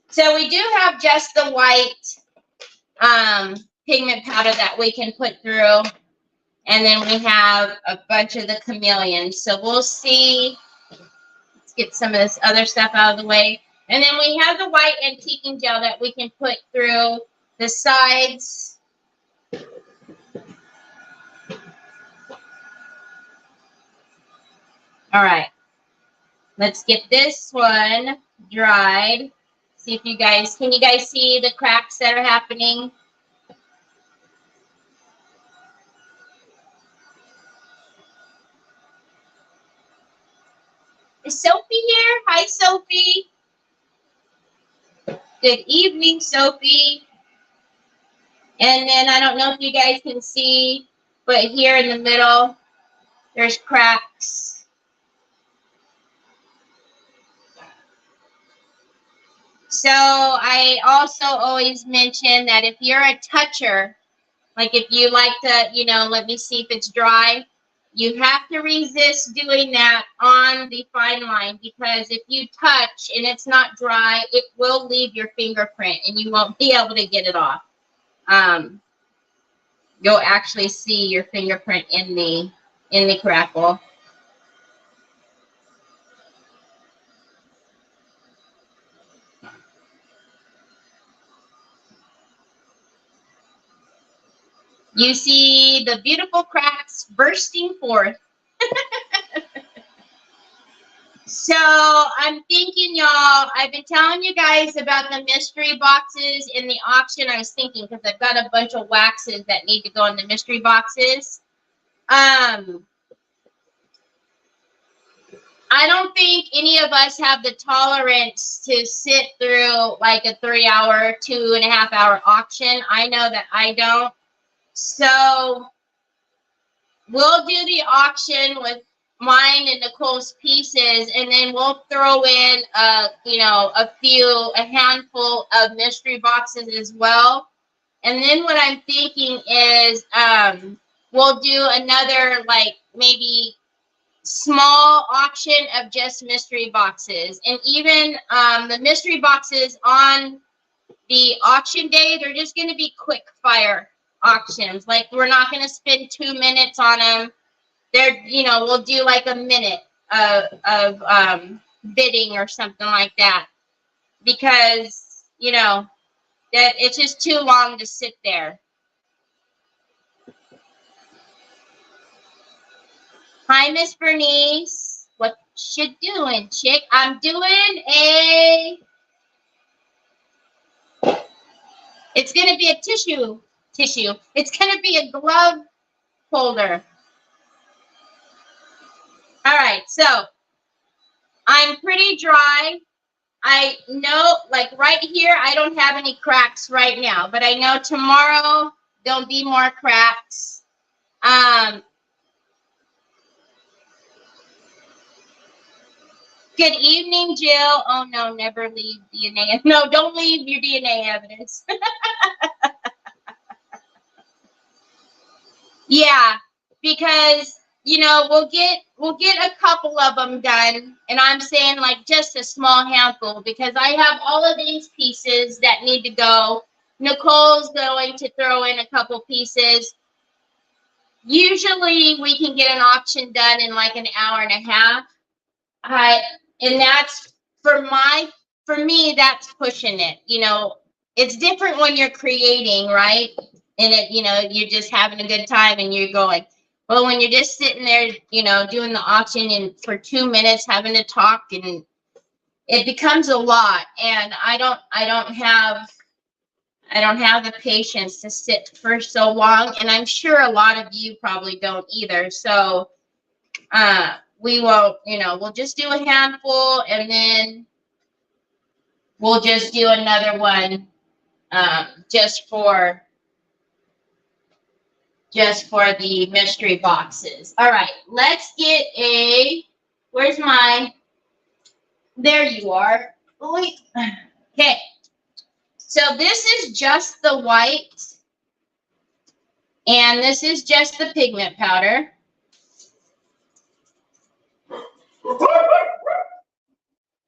So we do have just the white pigment powder that we can put through. And then we have a bunch of the chameleons. So we'll see. Let's get some of this other stuff out of the way. And then we have the white antiquing gel that we can put through the sides. All right. Let's get this one dried. See if you guys, can you guys see the cracks that are happening? Is Sophie here? Hi, Sophie. Good evening, Sophie. And then I don't know if you guys can see, but here in the middle, there's cracks. So I also always mention that if you're a toucher, like if you like to, you know, let me see if it's dry, you have to resist doing that on the fine line, because if you touch and it's not dry, it will leave your fingerprint and you won't be able to get it off. You'll actually see your fingerprint in the crackle. You see the beautiful cracks bursting forth. So I'm thinking, y'all, I've been telling you guys about the mystery boxes in the auction. I was thinking, because I've got a bunch of waxes that need to go in the mystery boxes. I don't think any of us have the tolerance to sit through like a 3-hour, 2.5-hour auction. I know that I don't. So we'll do the auction with mine and Nicole's pieces, and then we'll throw in a handful of mystery boxes as well. And then what I'm thinking is we'll do another, like, maybe small auction of just mystery boxes. And even the mystery boxes on the auction day, they're just going to be quick fire auctions. Like, we're not going to spend 2 minutes on them. They're, we'll do like a minute of bidding or something like that, because, that it's just too long to sit there. Hi, Miss Bernice. What you doing, chick? I'm doing it's going to be a tissue. It's going to be a glove colder. All right, so I'm pretty dry. I know, like right here, I don't have any cracks right now, but I know tomorrow there'll be more cracks. Good evening, Jill. Oh no, never leave DNA. No, don't leave your DNA evidence. Yeah, because you know we'll get a couple of them done, and I'm saying like just a small handful because I have all of these pieces that need to go. Nicole's going to throw in a couple pieces. Usually we can get an auction done in like an hour and a half. And that's for me, that's pushing it. You know, it's different when you're creating, right? And it, you know, you're just having a good time and you're going. Well, when you're just sitting there, you know, doing the auction and for 2 minutes having to talk, and it becomes a lot. And I don't have the patience to sit for so long, and I'm sure a lot of you probably don't either. So we will, you know, we'll just do a handful, and then we'll just do another one just for the mystery boxes. All right, let's get a, where's my, there you are. Wait. Okay, so this is just the white, and this is just the pigment powder.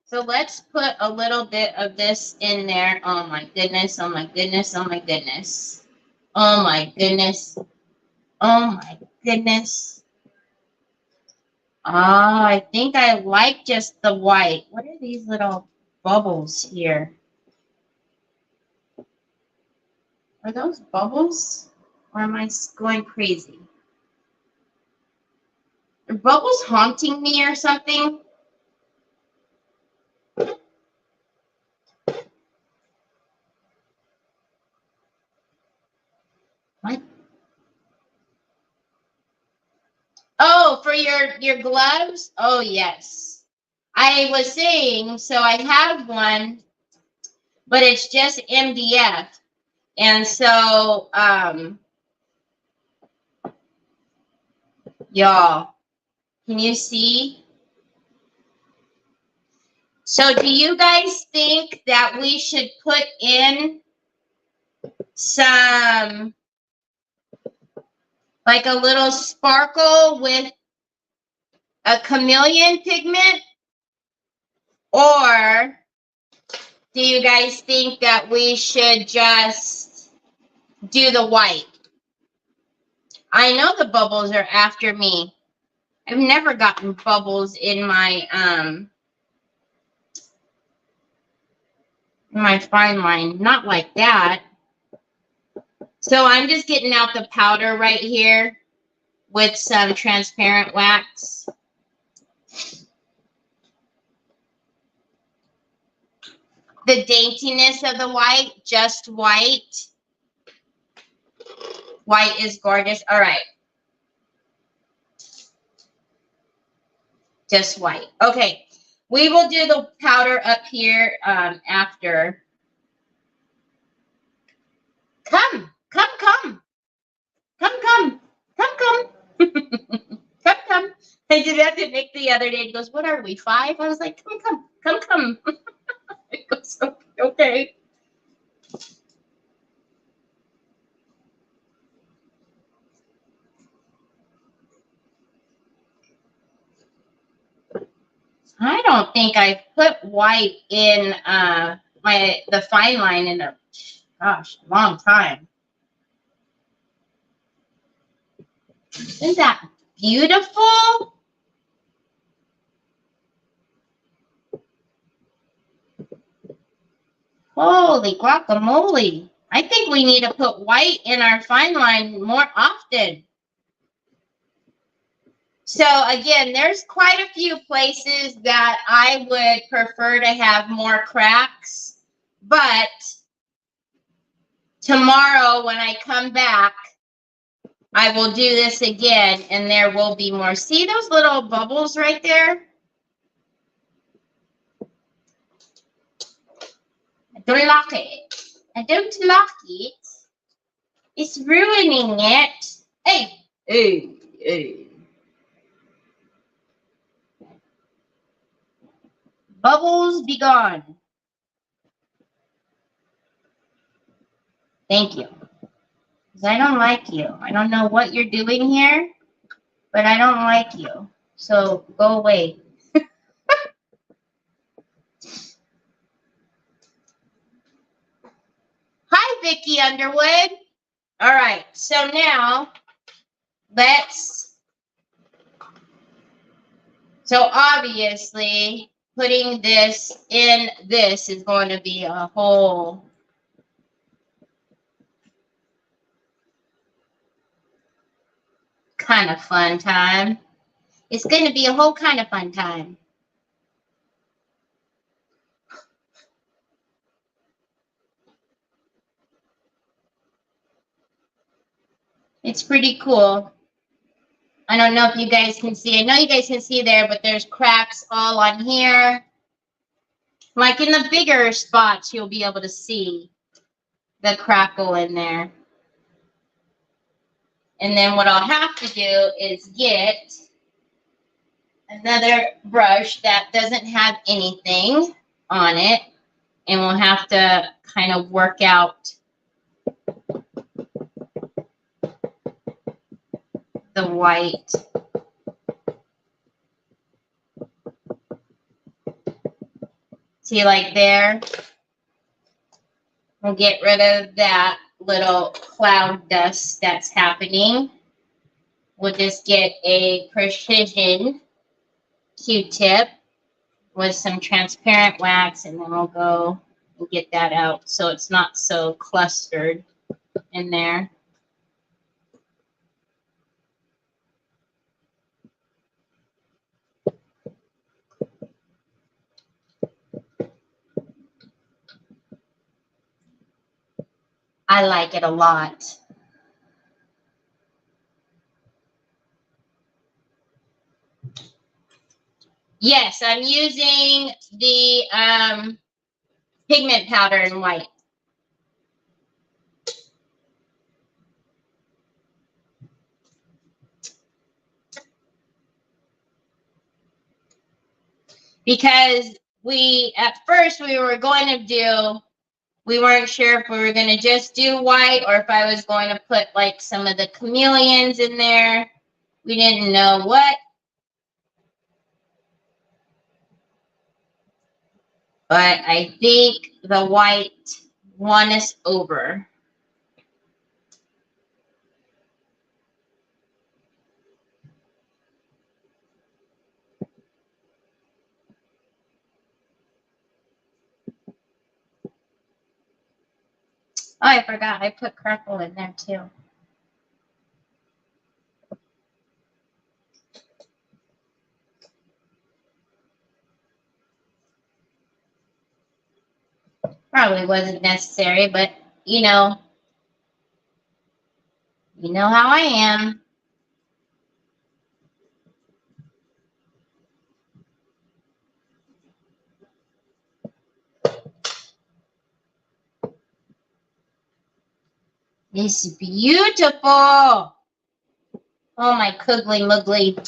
So let's put a little bit of this in there. Oh my goodness, oh my goodness, oh my goodness. Oh my goodness. Oh my goodness. Oh, I think I like just the white. What are these little bubbles here? Are those bubbles? Or am I going crazy? Are bubbles haunting me or something? What? Oh, for your gloves? Oh, yes. I was saying, so I have one, but it's just MDF. And so, y'all, can you see? So do you guys think that we should put in some, like a little sparkle with a chameleon pigment? Or do you guys think that we should just do the white? I know the bubbles are after me. I've never gotten bubbles in my fine line. Not like that. So I'm just getting out the powder right here with some transparent wax. The daintiness of the white, just white. White is gorgeous. All right. Just white. Okay. We will do the powder up here after. Come. I did that to Nick the other day. He goes, what are we, 5? I was like, come. It goes, okay. I don't think I've put white in the fine line in a long time. Isn't that beautiful? Holy guacamole. I think we need to put white in our fine line more often. So again, there's quite a few places that I would prefer to have more cracks, but tomorrow when I come back, I will do this again, and there will be more. See those little bubbles right there? I don't like it. I don't like it. It's ruining it. Hey, hey, hey. Bubbles, be gone. Thank you. Because I don't like you. I don't know what you're doing here, but I don't like you. So go away. Hi, Vicky Underwood. All right, so now so obviously putting this in this is going to be a whole kind of fun time. It's going to be a whole kind of fun time. It's pretty cool. I don't know if you guys can see. I know you guys can see there, but there's cracks all on here. Like in the bigger spots, you'll be able to see the crackle in there. And then what I'll have to do is get another brush that doesn't have anything on it. And we'll have to kind of work out the white. See, like there? We'll get rid of that little cloud dust that's happening. We'll just get a precision Q-tip with some transparent wax, and then we'll go and get that out so it's not so clustered in there. I like it a lot. Yes, I'm using the pigment powder in white. Because at first we were going to do, we weren't sure if we were going to just do white or if I was going to put like some of the chameleons in there. We didn't know what. But I think the white won us over. Oh, I forgot. I put purple in there too. Probably wasn't necessary, but you know how I am. It's beautiful. Oh, my cuggly muggly.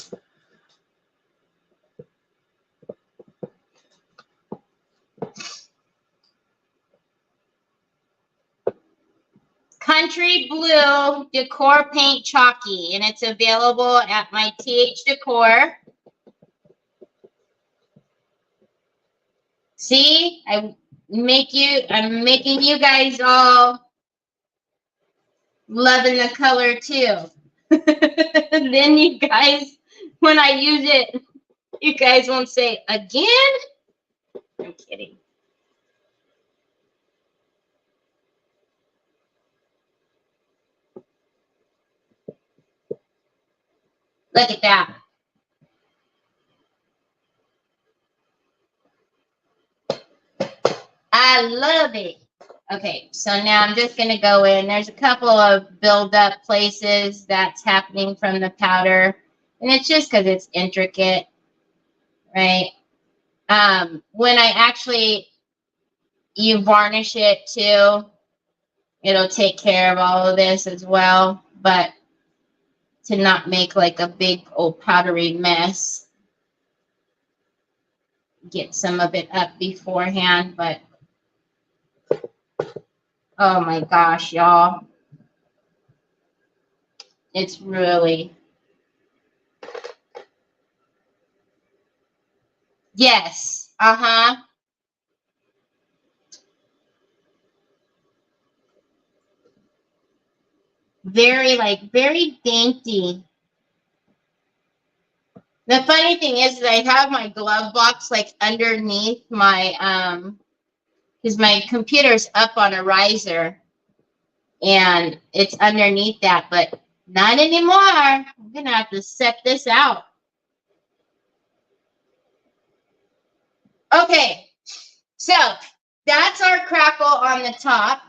Country Blue Decor Paint Chalky, and it's available at my TH Decor. See, I'm making you guys all loving the color too. Then you guys, when I use it, you guys won't say again. I'm kidding. Look at that. I love it. Okay, so now I'm just going to go in. There's a couple of build-up places that's happening from the powder, and it's just because it's intricate, right? When you varnish it too, it'll take care of all of this as well, but to not make like a big old powdery mess, get some of it up beforehand, but oh my gosh, y'all. It's really, yes, uh-huh. Very dainty. The funny thing is that I have my glove box like underneath my, because my computer's up on a riser and it's underneath that, but not anymore. I'm gonna have to set this out. Okay, so that's our crackle on the top.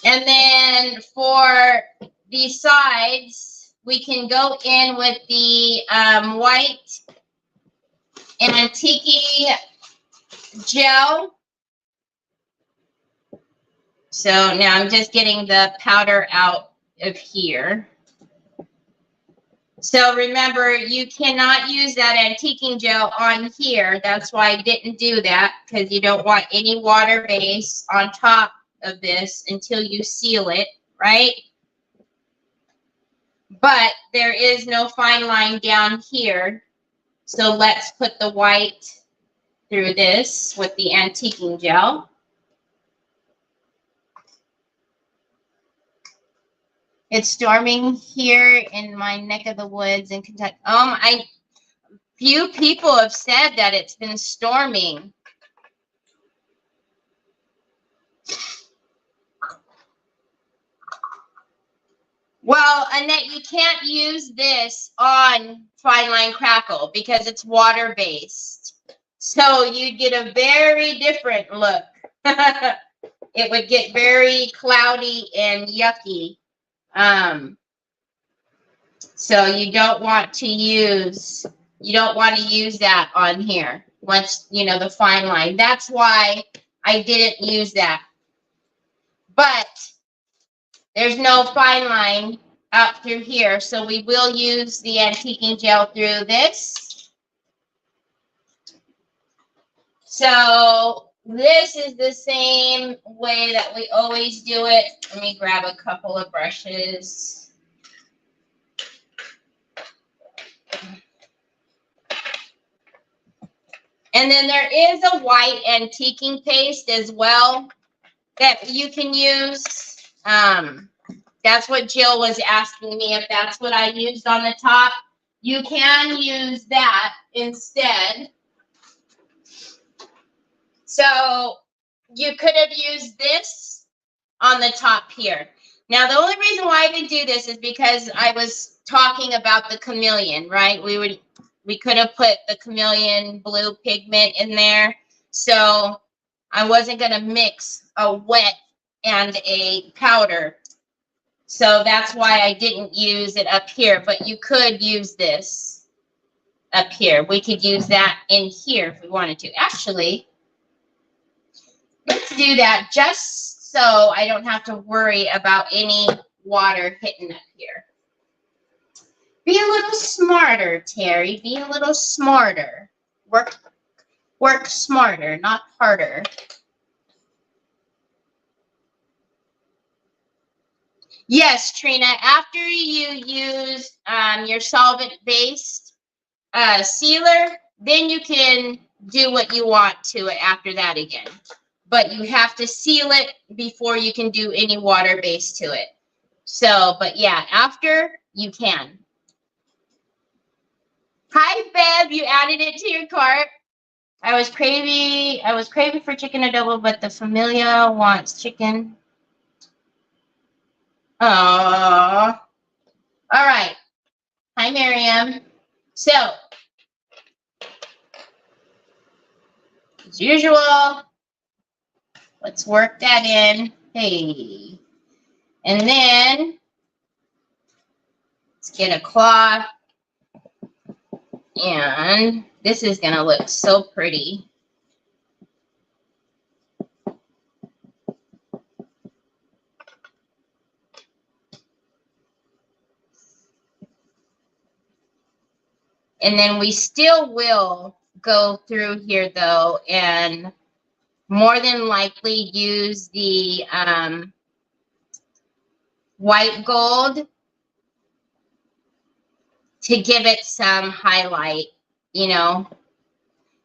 And then for the sides, we can go in with the white antique gel. So now I'm just getting the powder out of here. So remember, you cannot use that antiquing gel on here. That's why I didn't do that, because you don't want any water base on top of this until you seal it, right? But there is no fine line down here. So let's put the white through this with the antiquing gel. It's storming here in my neck of the woods in Kentucky. Few people have said that it's been storming. Well, Annette, you can't use this on fine line crackle because it's water based. So you'd get a very different look. It would get very cloudy and yucky. So you don't want to use that on here once, you know, the fine line. That's why I didn't use that. But there's no fine line up through here, so we will use the antiquing gel through this. So this is the same way that we always do it. Let me grab a couple of brushes. And then there is a white antiquing paste as well that you can use. That's what Jill was asking me if that's what I used on the top. You can use that instead. So you could have used this on the top here. Now, the only reason why I didn't do this is because I was talking about the chameleon, right? We could have put the chameleon blue pigment in there. So I wasn't going to mix a wet and a powder. So that's why I didn't use it up here. But you could use this up here. We could use that in here if we wanted to. Actually, let's do that just so I don't have to worry about any water hitting up here. Be a little smarter, Terry. Be a little smarter. Work smarter, not harder. Yes, Trina, after you use your solvent-based sealer, then you can do what you want to it after that again. But you have to seal it before you can do any water base to it. So, but yeah, after you can. Hi, Bev, you added it to your cart. I was craving for chicken adobo, but the familia wants chicken. Oh, all right. Hi, Miriam. So, as usual, Let's work that in. Hey. And then let's get a cloth. And this is going to look so pretty. And then we still will go through here, though, and more than likely use the white gold to give it some highlight, you know,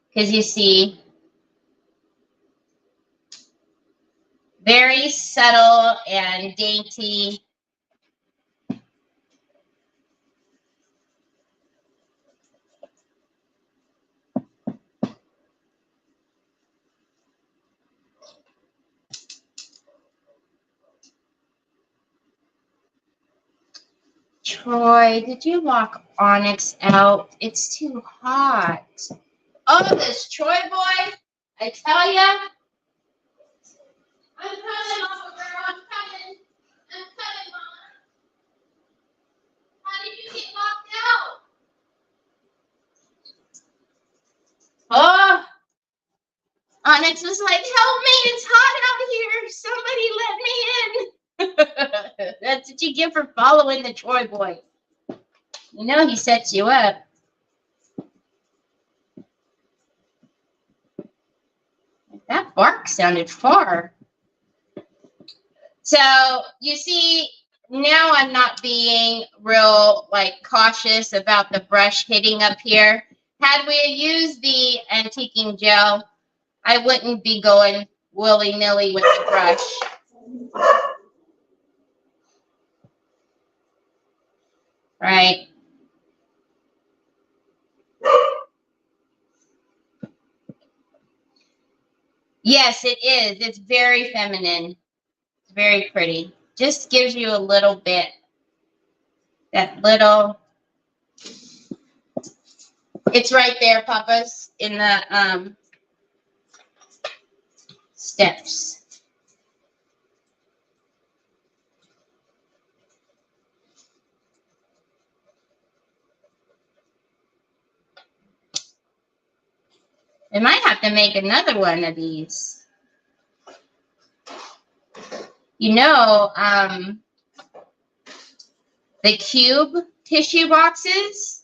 because you see, very subtle and dainty. Troy, did you lock Onyx out? It's too hot. Oh, this Troy boy, I tell ya. I'm coming, Mama girl, I'm coming. I'm coming, Mama. How did you get locked out? Oh, Onyx was like, help me, it's hot out here. Somebody let me in. That's what you get for following the Troy boy. You know he sets you up. That bark sounded far. So you see, now I'm not being real cautious about the brush hitting up here. Had we used the antiquing gel, I wouldn't be going willy-nilly with the brush. Right? Yes, it is. It's very feminine. It's very pretty. Just gives you a little bit, that little, it's right there, Papa's, in the steps. I might have to make another one of these. You know, the cube tissue boxes,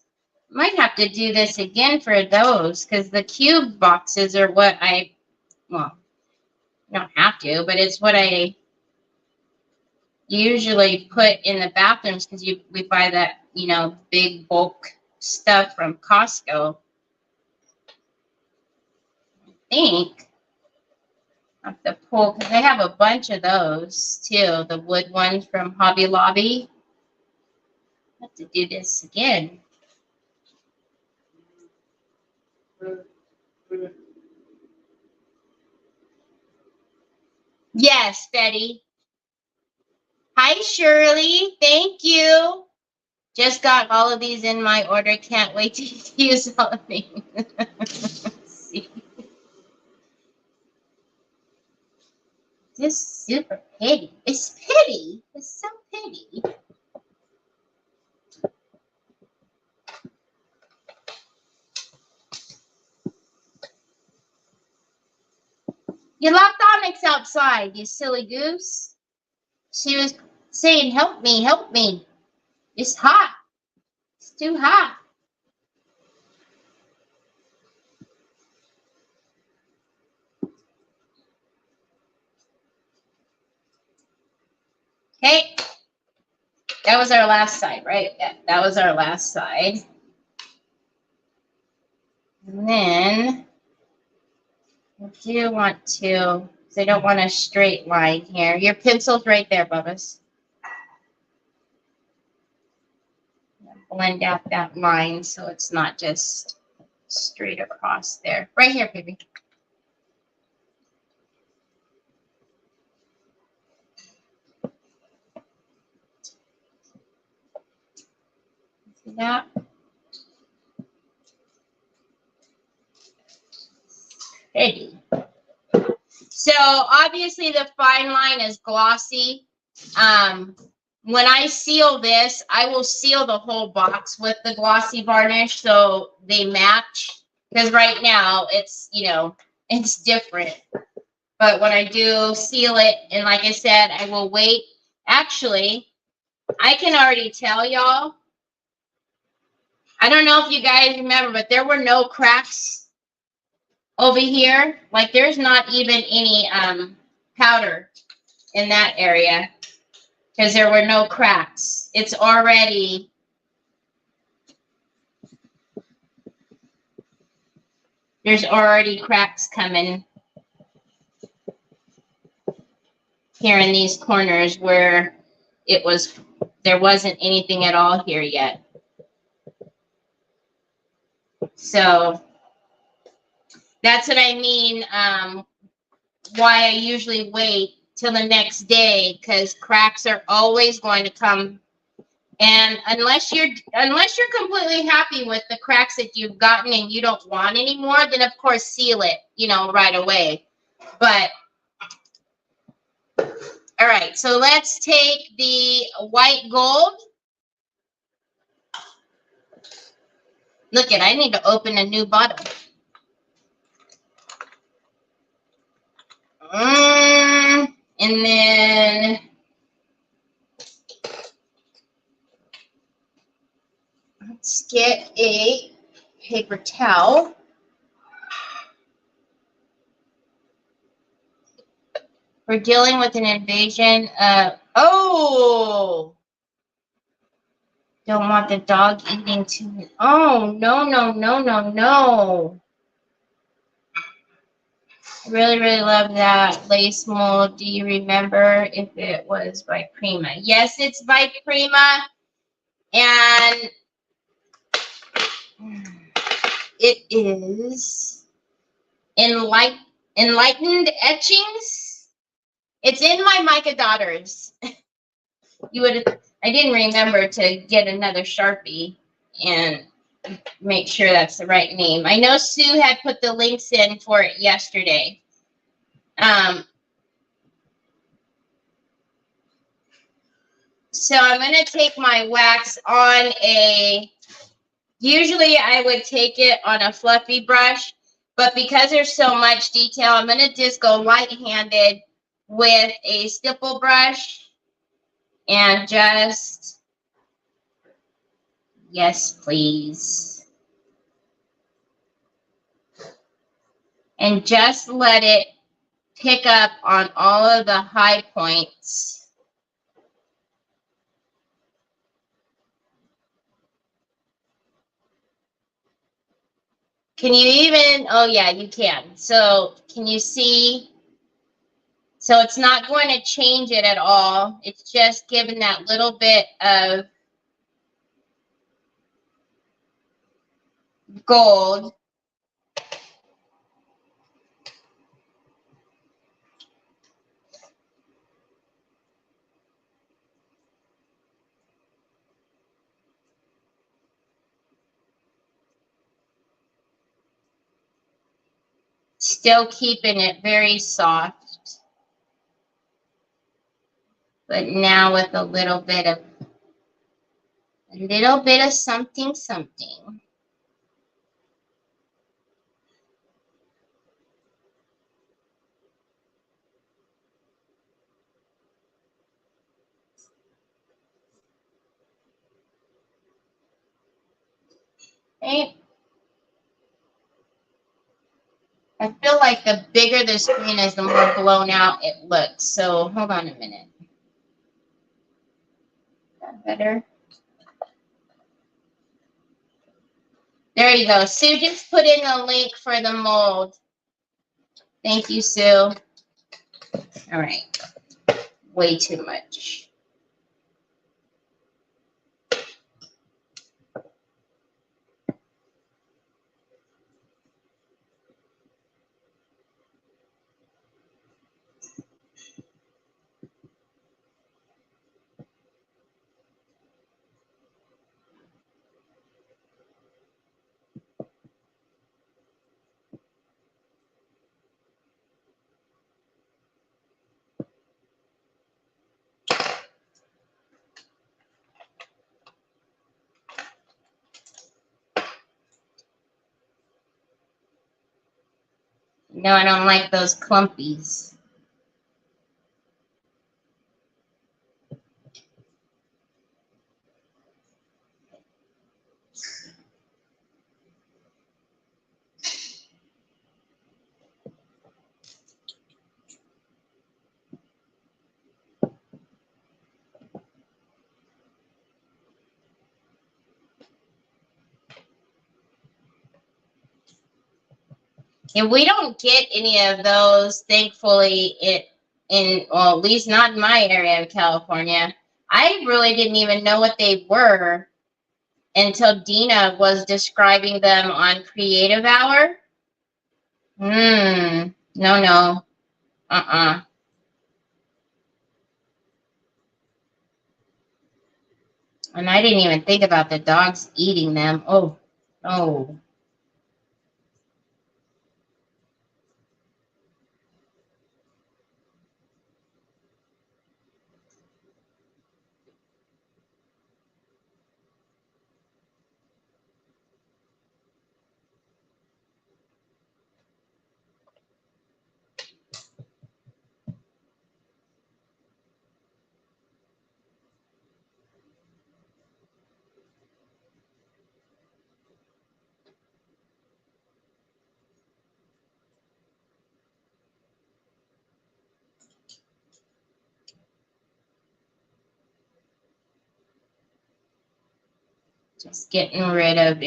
might have to do this again for those, because the cube boxes are what well, you don't have to, but it's what I usually put in the bathrooms, because we buy that, you know, big bulk stuff from Costco. I think I have to pull, because they have a bunch of those too, the wood ones from Hobby Lobby. I have to do this again. Yes, Betty. Hi, Shirley. Thank you. Just got all of these in my order. Can't wait to use all of these. See. Just super pretty. It's pretty. It's so pretty. You locked Onyx outside, you silly goose. She was saying, help me, help me. It's hot. It's too hot. Okay. That was our last side, right? Yeah, that was our last side. And then I do want to, because I don't want a straight line here. Your pencil's right there, Bubba's. Blend out that line so it's not just straight across there. Right here, baby. See that? Pretty. So obviously the fine line is glossy. When I seal this, I will seal the whole box with the glossy varnish so they match. Because right now it's, you know, it's different. But when I do seal it, and like I said, I will wait. Actually, I can already tell y'all. I don't know if you guys remember, but there were no cracks over here. Like there's not even any powder in that area because there were no cracks. It's already there's already cracks coming here in these corners where there wasn't anything at all here yet. So that's what I mean. Why I usually wait till the next day, because cracks are always going to come. And unless you're completely happy with the cracks that you've gotten and you don't want anymore, then of course seal it, you know, right away. But all right, so let's take the white gold. Look I need to open a new bottle. And then let's get a paper towel. We're dealing with an invasion of, oh, don't want the dog eating too. Oh, no, no, no, no, no. I really, really love that lace mold. Do you remember if it was by Prima? Yes, it's by Prima. And it is Enlightened Etchings. It's in my Micah Daughters. I didn't remember to get another Sharpie and make sure that's the right name. I know Sue had put the links in for it yesterday. So I'm going to take my wax on usually I would take it on a fluffy brush, but because there's so much detail, I'm going to just go light-handed with a stipple brush and just, yes, please. And just let it pick up on all of the high points. Can you even, oh yeah, you can. So can you see? So it's not going to change it at all. It's just giving that little bit of gold. Still keeping it very soft, but now with a little bit of something, something. Okay. I feel like the bigger the screen is, the more blown out it looks. So hold on a minute. Is that better? There you go. Sue just put in a link for the mold. Thank you, Sue. All right. Way too much. No, I don't like those clumpies. And we don't get any of those, thankfully, well, at least not in my area of California. I really didn't even know what they were until Dina was describing them on Creative Hour. No. And I didn't even think about the dogs eating them. Oh. Just getting rid of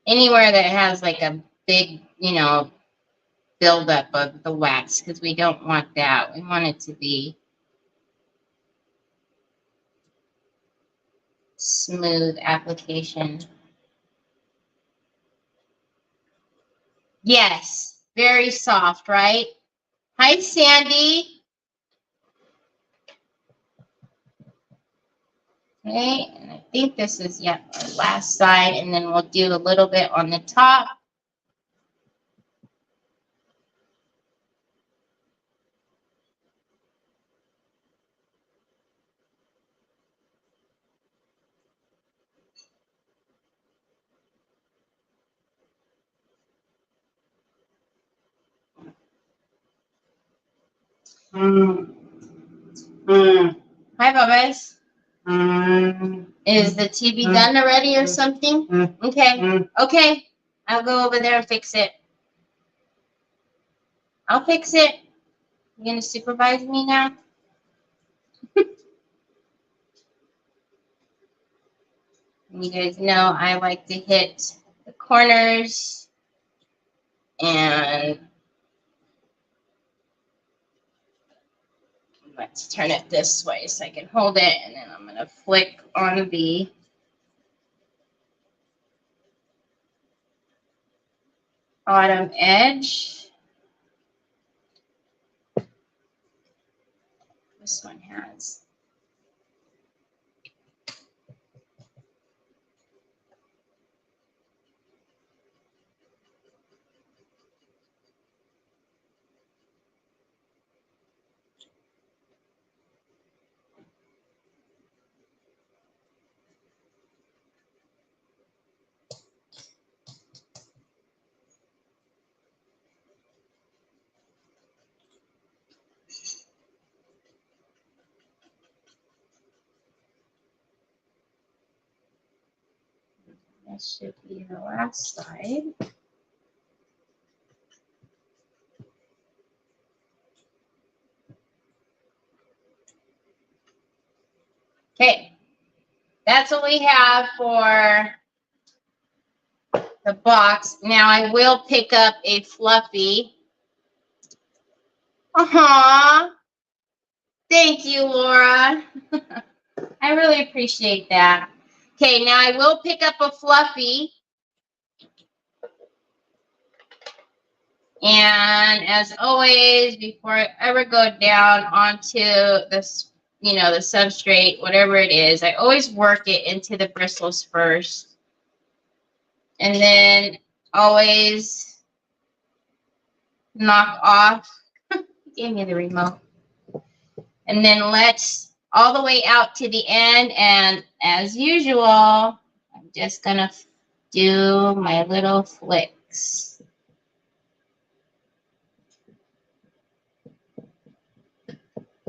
anywhere that has like a big, buildup of the wax, because we don't want that. We want it to be smooth application. Yes, very soft, right? Hi, Sandy. Okay, and I think this is, our last side, and then we'll do a little bit on the top. Hi, Bubba's. Is the TV done already or something? Okay. I'll go over there and fix it. I'll fix it. You gonna supervise me now? You guys know I like to hit the corners, and let's turn it this way so I can hold it, and then I'm gonna flick on the bottom edge. This one has. That should be the last side. Okay, that's what we have for the box. Now I will pick up a fluffy. Thank you, Laura. I really appreciate that. Okay, now I will pick up a fluffy. And as always, before I ever go down onto this, the substrate, whatever it is, I always work it into the bristles first. And then always knock off. Give me the remote. And then let's all the way out to the end. And as usual, I'm just going to do my little flicks.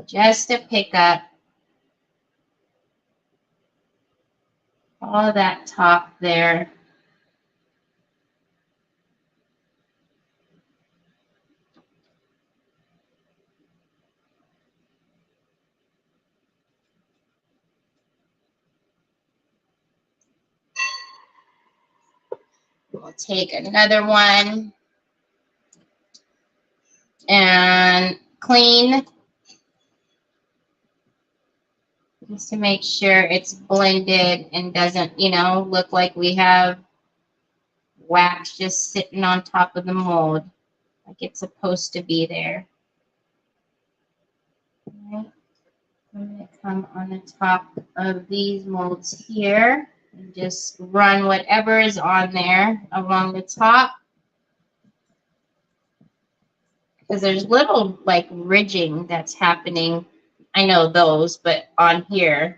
just to pick up all that top there. We'll take another one and clean just to make sure it's blended and doesn't, you know, look like we have wax just sitting on top of the mold like it's supposed to be there. All right. I'm going to come on the top of these molds here and just run whatever is on there along the top. Because there's little like ridging that's happening. I know those, but on here.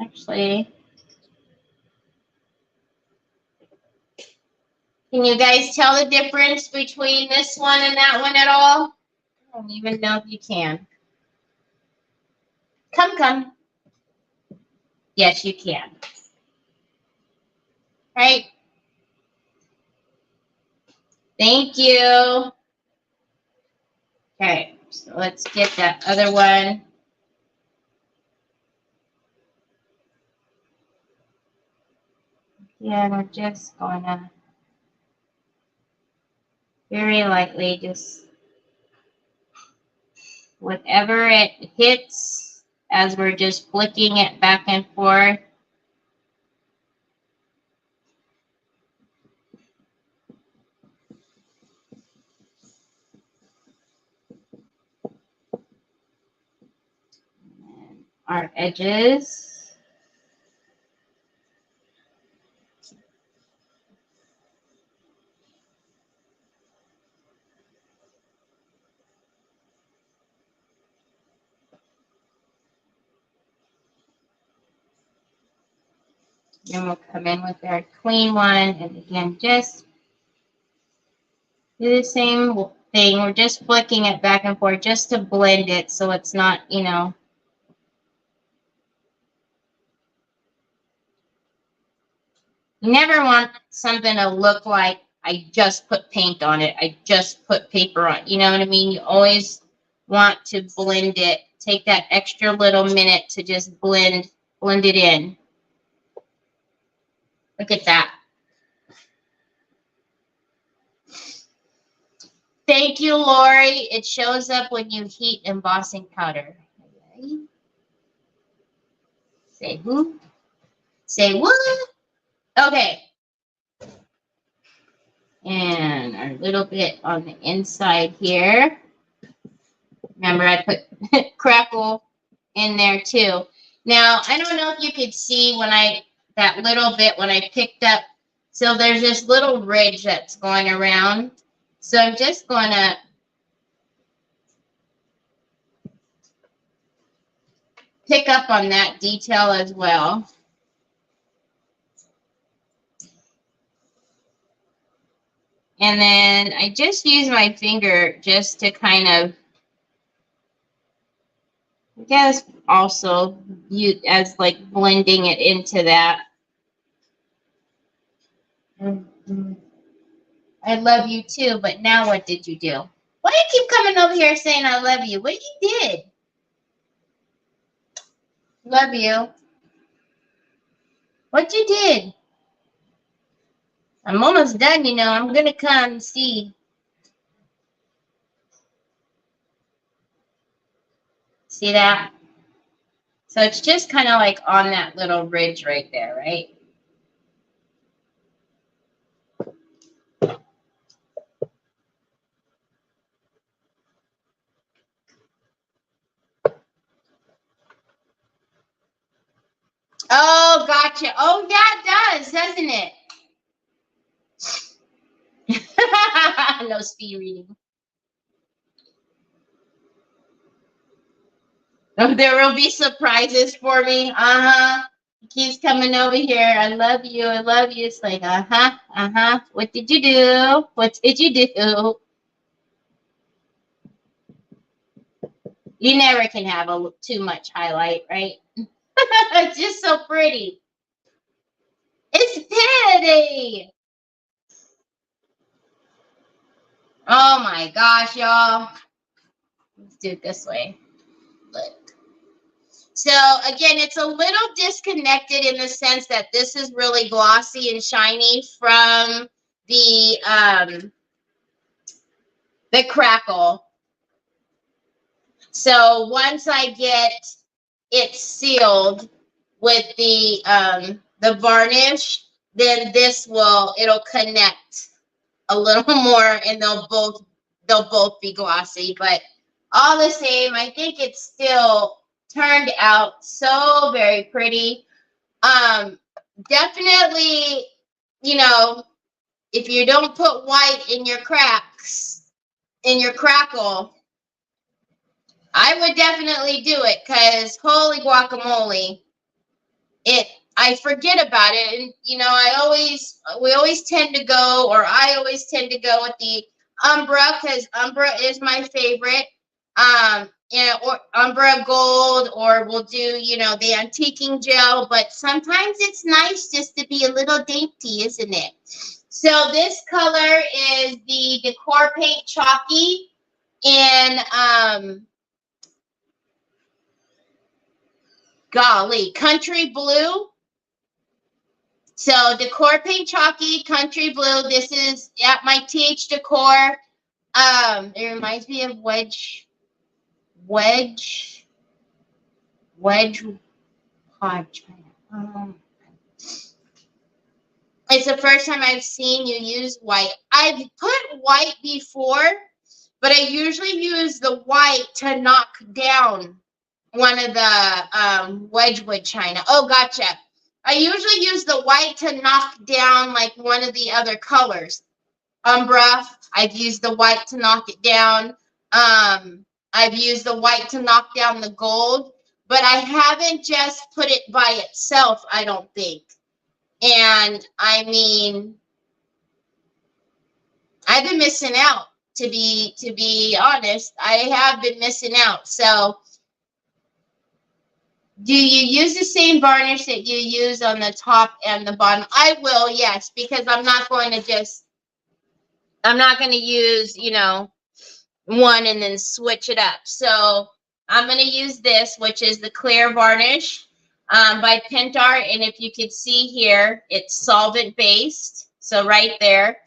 Actually, can you guys tell the difference between this one and that one at all? I don't even know if you can. Come. Yes, you can. Right? Thank you. Okay, so let's get that other one. Yeah, we're just gonna very lightly just whatever it hits as we're just flicking it back and forth. And our edges. Then we'll come in with our clean one, and again, just do the same thing. We're just flicking it back and forth just to blend it so it's not, you know. You never want something to look like I just put paint on it. I just put paper on. You know what I mean? You always want to blend it. Take that extra little minute to just blend it in. Look at that. Thank you, Lori. It shows up when you heat embossing powder. Okay. Say who? Say what? Okay. And our little bit on the inside here. Remember, I put crackle in there too. Now, I don't know if you could see when that little bit when I picked up. So there's this little ridge that's going around. So I'm just going to pick up on that detail as well. And then I just use my finger just to kind of, I guess, also use as like blending it into that. I love you too, but now what did you do? Why do you keep coming over here saying I love you? What you did? Love you. What you did? I'm almost done, you know. I'm going to come and see. See that? So it's just kind of like on that little ridge right there, right? Oh, gotcha. Oh, yeah, it does, doesn't it? No speed reading. Oh, there will be surprises for me. He keeps coming over here. I love you. I love you. It's like, What did you do? What did you do? You never can have too much highlight, right? It's just so pretty. It's pretty. Oh my gosh, y'all. Let's do it this way. Look. So again, it's a little disconnected in the sense that this is really glossy and shiny from the crackle. So once I get it sealed with the varnish, then it'll connect a little more, and they'll both be glossy. But all the same, I think it's still turned out so very pretty. Definitely, you know, if you don't put white in your cracks, in your crackle, I would definitely do it, because holy guacamole, I forget about it. And, you know, we always tend to go, or I always tend to go with the Umbra, because Umbra is my favorite. Or Umbra Gold, or we'll do, you know, the antiquing gel. But sometimes it's nice just to be a little dainty, isn't it? So this color is the Decor Paint Chalky in, golly, Country Blue. So Decor Paint Chalky, Country Blue. This is at my TH Decor. It reminds me of Wedge Pod China. It's the first time I've seen you use white. I've put white before, but I usually use the white to knock down one of the Wedgwood China. Oh, gotcha. I usually use the white to knock down like one of the other colors. Umbra, I've used the white to knock it down. I've used the white to knock down the gold, but I haven't just put it by itself, I don't think. And I mean, I've been missing out, to be honest. I have been missing out. So do you use the same varnish that you use on the top and the bottom? I will, yes, because I'm not going to use, you know, one and then switch it up. So I'm going to use this, which is the clear varnish by Pentart. And if you could see here, it's solvent based. So right there.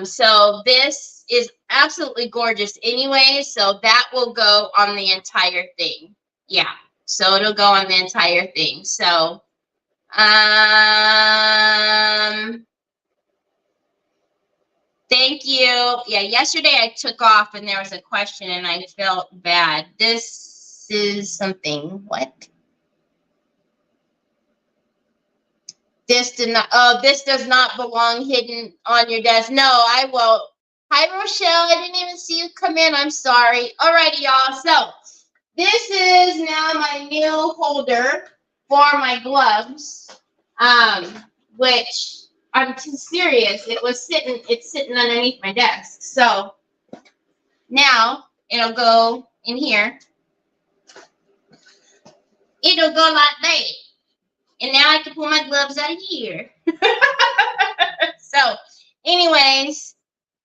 So this is absolutely gorgeous anyway. So that will go on the entire thing. Yeah. So it'll go on the entire thing. So, thank you. Yeah, yesterday I took off and there was a question and I felt bad. This is something. What? This does not belong hidden on your desk. No, I will. Hi, Rochelle. I didn't even see you come in. I'm sorry. Alrighty, y'all. So this is now my new holder for my gloves, which I'm serious. It's sitting underneath my desk. So now it'll go in here. It'll go like that. And now I can pull my gloves out of here. So anyways,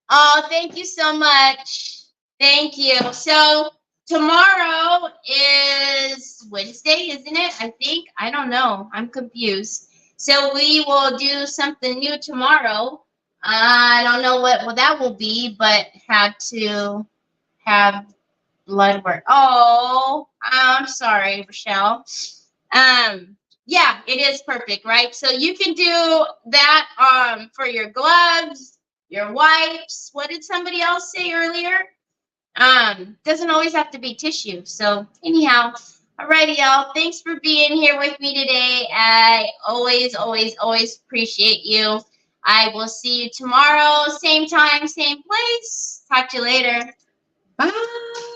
oh, thank you so much. Thank you. So tomorrow is Wednesday, isn't it? I think. I don't know. I'm confused. So we will do something new tomorrow. I don't know what that will be, but had to have blood work. Oh, I'm sorry, Rochelle. Yeah, it is perfect, right? So you can do that for your gloves, your wipes. What did somebody else say earlier? Doesn't always have to be tissue. So anyhow, Alrighty, y'all. Thanks for being here with me today. I always appreciate you. I will see you tomorrow, same time, same place. Talk to you later. Bye.